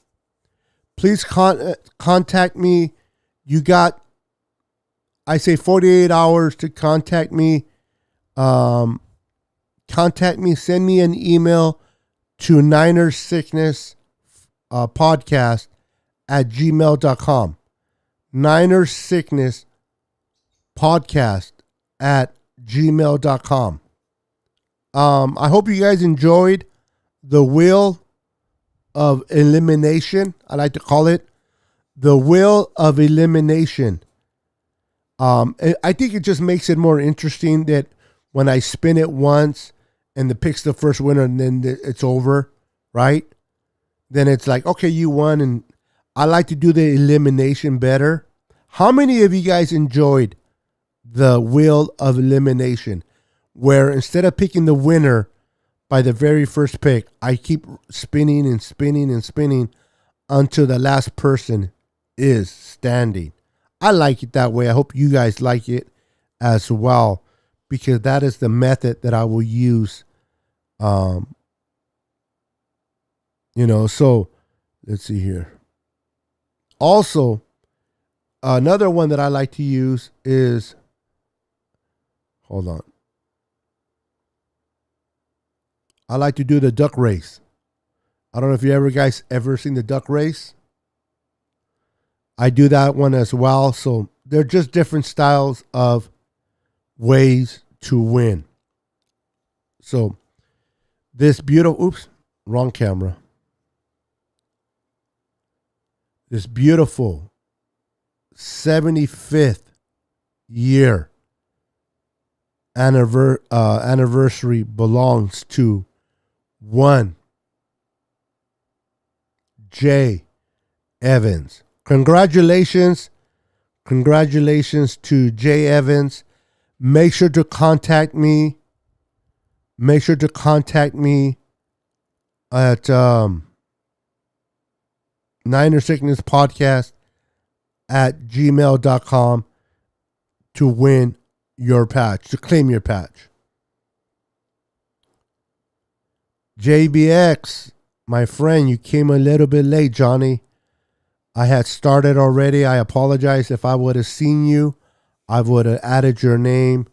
Please contact me. You got, I say 48 hours to contact me. Contact me, send me an email to Niners Sickness podcast at gmail.com. Niners Sickness podcast at gmail.com. I hope you guys enjoyed the wheel of elimination. I like to call it the wheel of elimination. I think it just makes it more interesting that when I spin it once and the pick's the first winner and then it's over, right? Then it's like, okay, you won. And I like to do the elimination better. How many of you guys enjoyed the wheel of elimination, where instead of picking the winner by the very first pick, I keep spinning and spinning and spinning until the last person is standing? I like it that way. I hope you guys like it as well, because that is the method that I will use. So let's see here. Also, another one that I like to use is, hold on. I like to do the duck race. I don't know if you guys ever seen the duck race. I do that one as well. So they're just different styles of ways to win. So this beautiful, wrong camera. This beautiful 75th year anniversary belongs to one Jay Evans. Congratulations. Congratulations to Jay Evans. Make sure to contact me. Make sure to contact me at Niner Sickness Podcast at gmail.com to win your patch, to claim your patch. JBX, my friend, you came a little bit late, Johnny. I had started already. I apologize. If I would have seen you, I would have added your name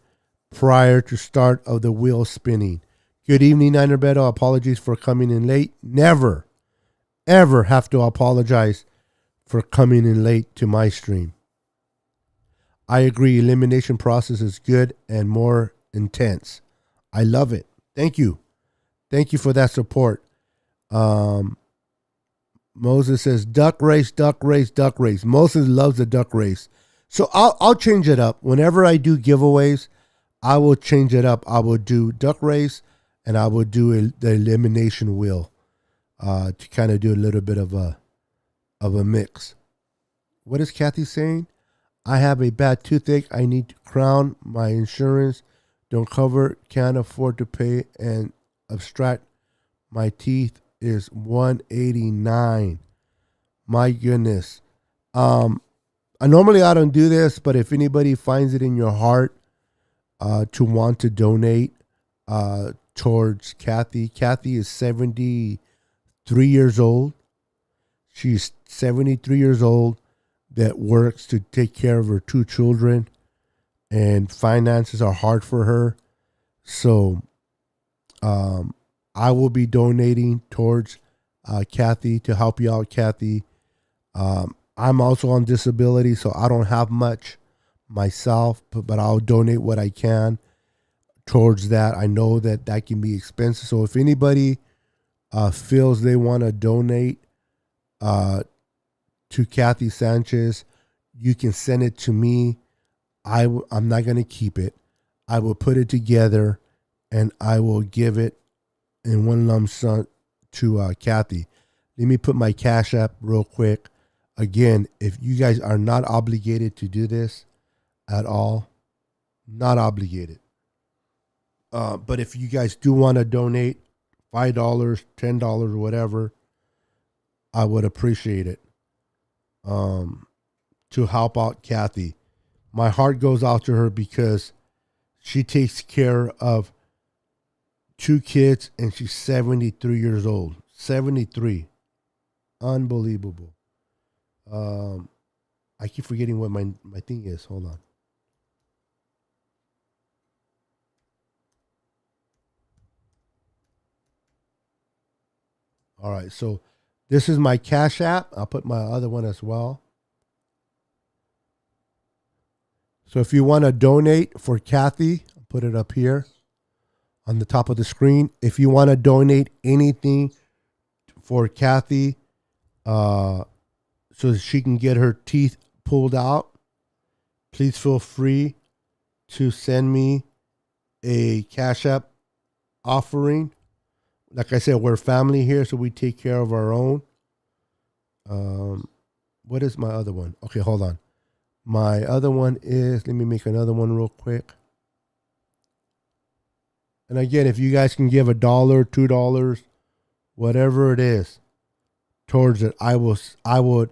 prior to start of the wheel spinning. Good evening, Niner Beto. Apologies for coming in late. Never, ever have to apologize for coming in late to my stream. I agree. Elimination process is good and more intense. I love it. Thank you. Thank you for that support. Moses says duck race, duck race, duck race. Moses loves the duck race. So I'll change it up. Whenever I do giveaways, I will change it up. I will do duck race and I will do the elimination wheel to kind of do a little bit of a mix. What is Kathy saying? I have a bad toothache. I need to crown. My insurance don't cover. Can't afford to pay and abstract. My teeth is $189. My goodness. Normally I don't do this, but if anybody finds it in your heart to want to donate towards Kathy. Kathy is 73 years old. She's 73 years old that works to take care of her 2 children, and finances are hard for her. So I will be donating towards Kathy to help you out, Kathy. I'm also on disability, so I don't have much myself, but I'll donate what I can towards that. I know that can be expensive. So if anybody feels they want to donate to Kathy Sanchez, you can send it to me. I'm not going to keep it. I will put it together and I will give it in one lump sum to Kathy. Let me put my Cash App real quick. Again, if you guys are not obligated to do this at all, not obligated. But if you guys do want to donate $5, $10, whatever, I would appreciate it to help out Kathy. My heart goes out to her because she takes care of 2 kids and she's 73 years old. 73. Unbelievable. I keep forgetting what my thing is. Hold on. All right, so this is my Cash App. I'll put my other one as well. So if you want to donate for Kathy, I'll put it up here on the top of the screen. If you want to donate anything for Kathy, so that she can get her teeth pulled out, please feel free to send me a Cash App offering. Like I said, we're family here, so we take care of our own. What is my other one? Okay, hold on. My other one is, let me make another one real quick. And again, if you guys can give $1, $2, whatever it is, towards it, I would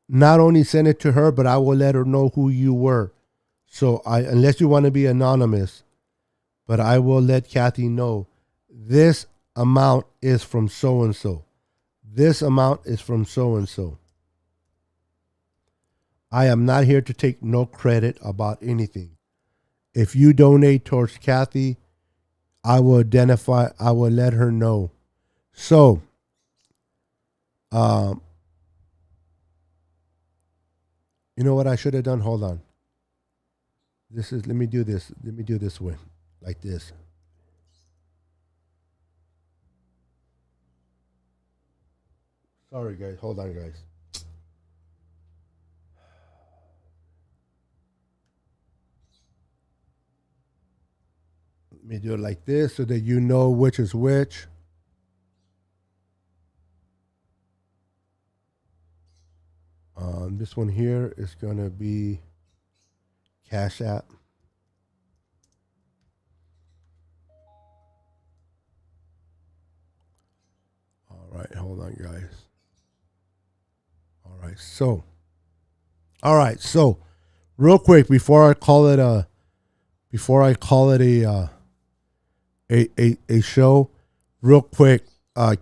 not only send it to her, but I will let her know who you were. So unless you want to be anonymous, but I will let Kathy know this amount is from so and so. This amount is from so and so. I am not here to take no credit about anything. If you donate towards Kathy, I will let her know. So, you know what I should have done? Hold on. Let me do this. Let me do this one like this. Sorry, guys. Hold on, guys. Let me do it like this so that you know which is which. This one here is going to be Cash App. All right, hold on, guys. All right, so real quick before I call it a show, real quick,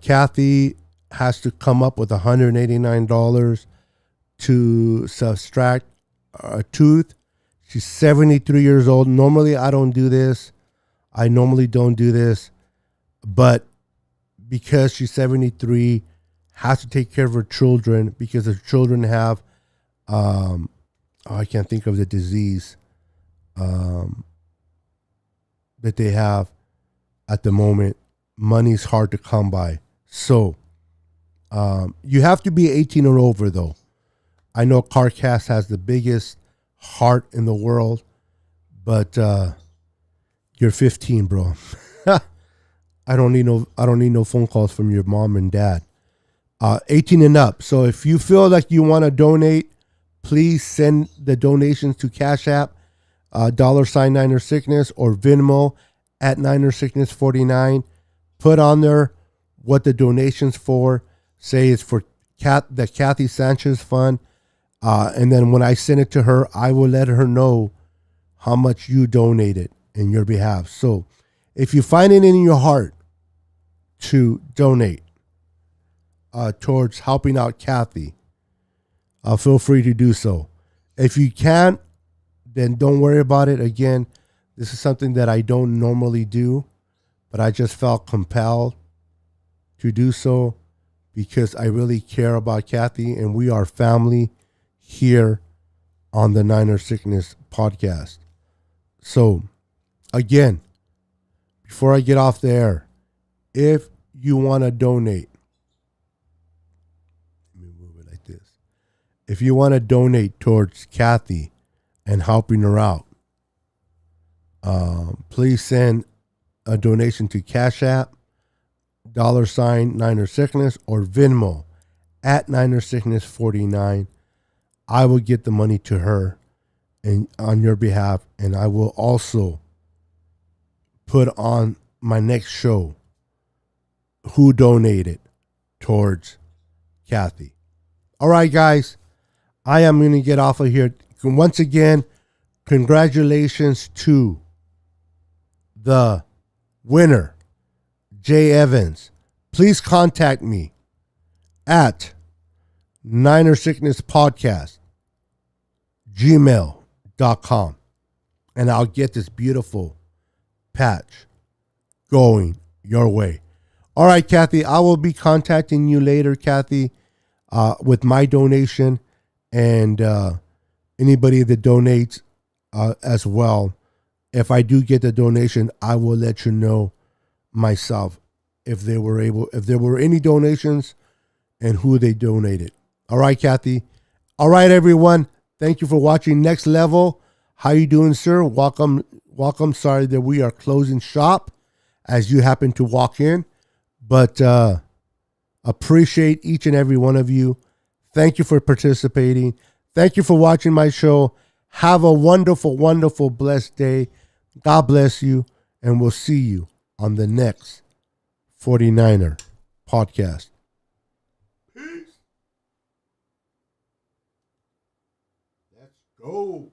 Kathy has to come up with $189 to subtract a tooth. She's 73 years old. Normally, I don't do this. I normally don't do this. But because she's 73, has to take care of her children because her children have, I can't think of the disease that they have at the moment. Money's hard to come by. So you have to be 18 or over, though. I know CarCast has the biggest heart in the world, but you're 15, bro. I don't need no phone calls from your mom and dad. 18 and up. So if you feel like you want to donate, please send the donations to Cash App, $ Niner Sickness, or Venmo at Niner Sickness 49. Put on there what the donation's for. Say it's for the Kathy Sanchez Fund. And then when I send it to her, I will let her know how much you donated in your behalf. So if you find it in your heart to donate towards helping out Kathy, feel free to do so. If you can't, then don't worry about it. Again, this is something that I don't normally do, but I just felt compelled to do so because I really care about Kathy, and we are family here on the Niner Sickness podcast. So, again, before I get off the air, if you want to donate, let me move it like this. If you want to donate towards Kathy and helping her out, please send a donation to Cash App, $ Niner Sickness, or Venmo at Niner Sickness 49. I will get the money to her and on your behalf, and I will also put on my next show who donated towards Kathy. All right, guys, I am going to get off of here. Once again, congratulations to the winner, Jay Evans. Please contact me at Niner Sickness Podcast, gmail.com, and I'll get this beautiful patch going your way. All right, Kathy, I will be contacting you later, Kathy, with my donation, and anybody that donates as well. If I do get the donation, I will let you know myself if there were any donations and who they donated. All right, Kathy. All right, everyone. Thank you for watching Next Level. How you doing, sir? Welcome. Sorry that we are closing shop as you happen to walk in, but appreciate each and every one of you. Thank you for participating. Thank you for watching my show. Have a wonderful, wonderful, blessed day. God bless you, and we'll see you on the next 49er podcast. Peace. Let's go.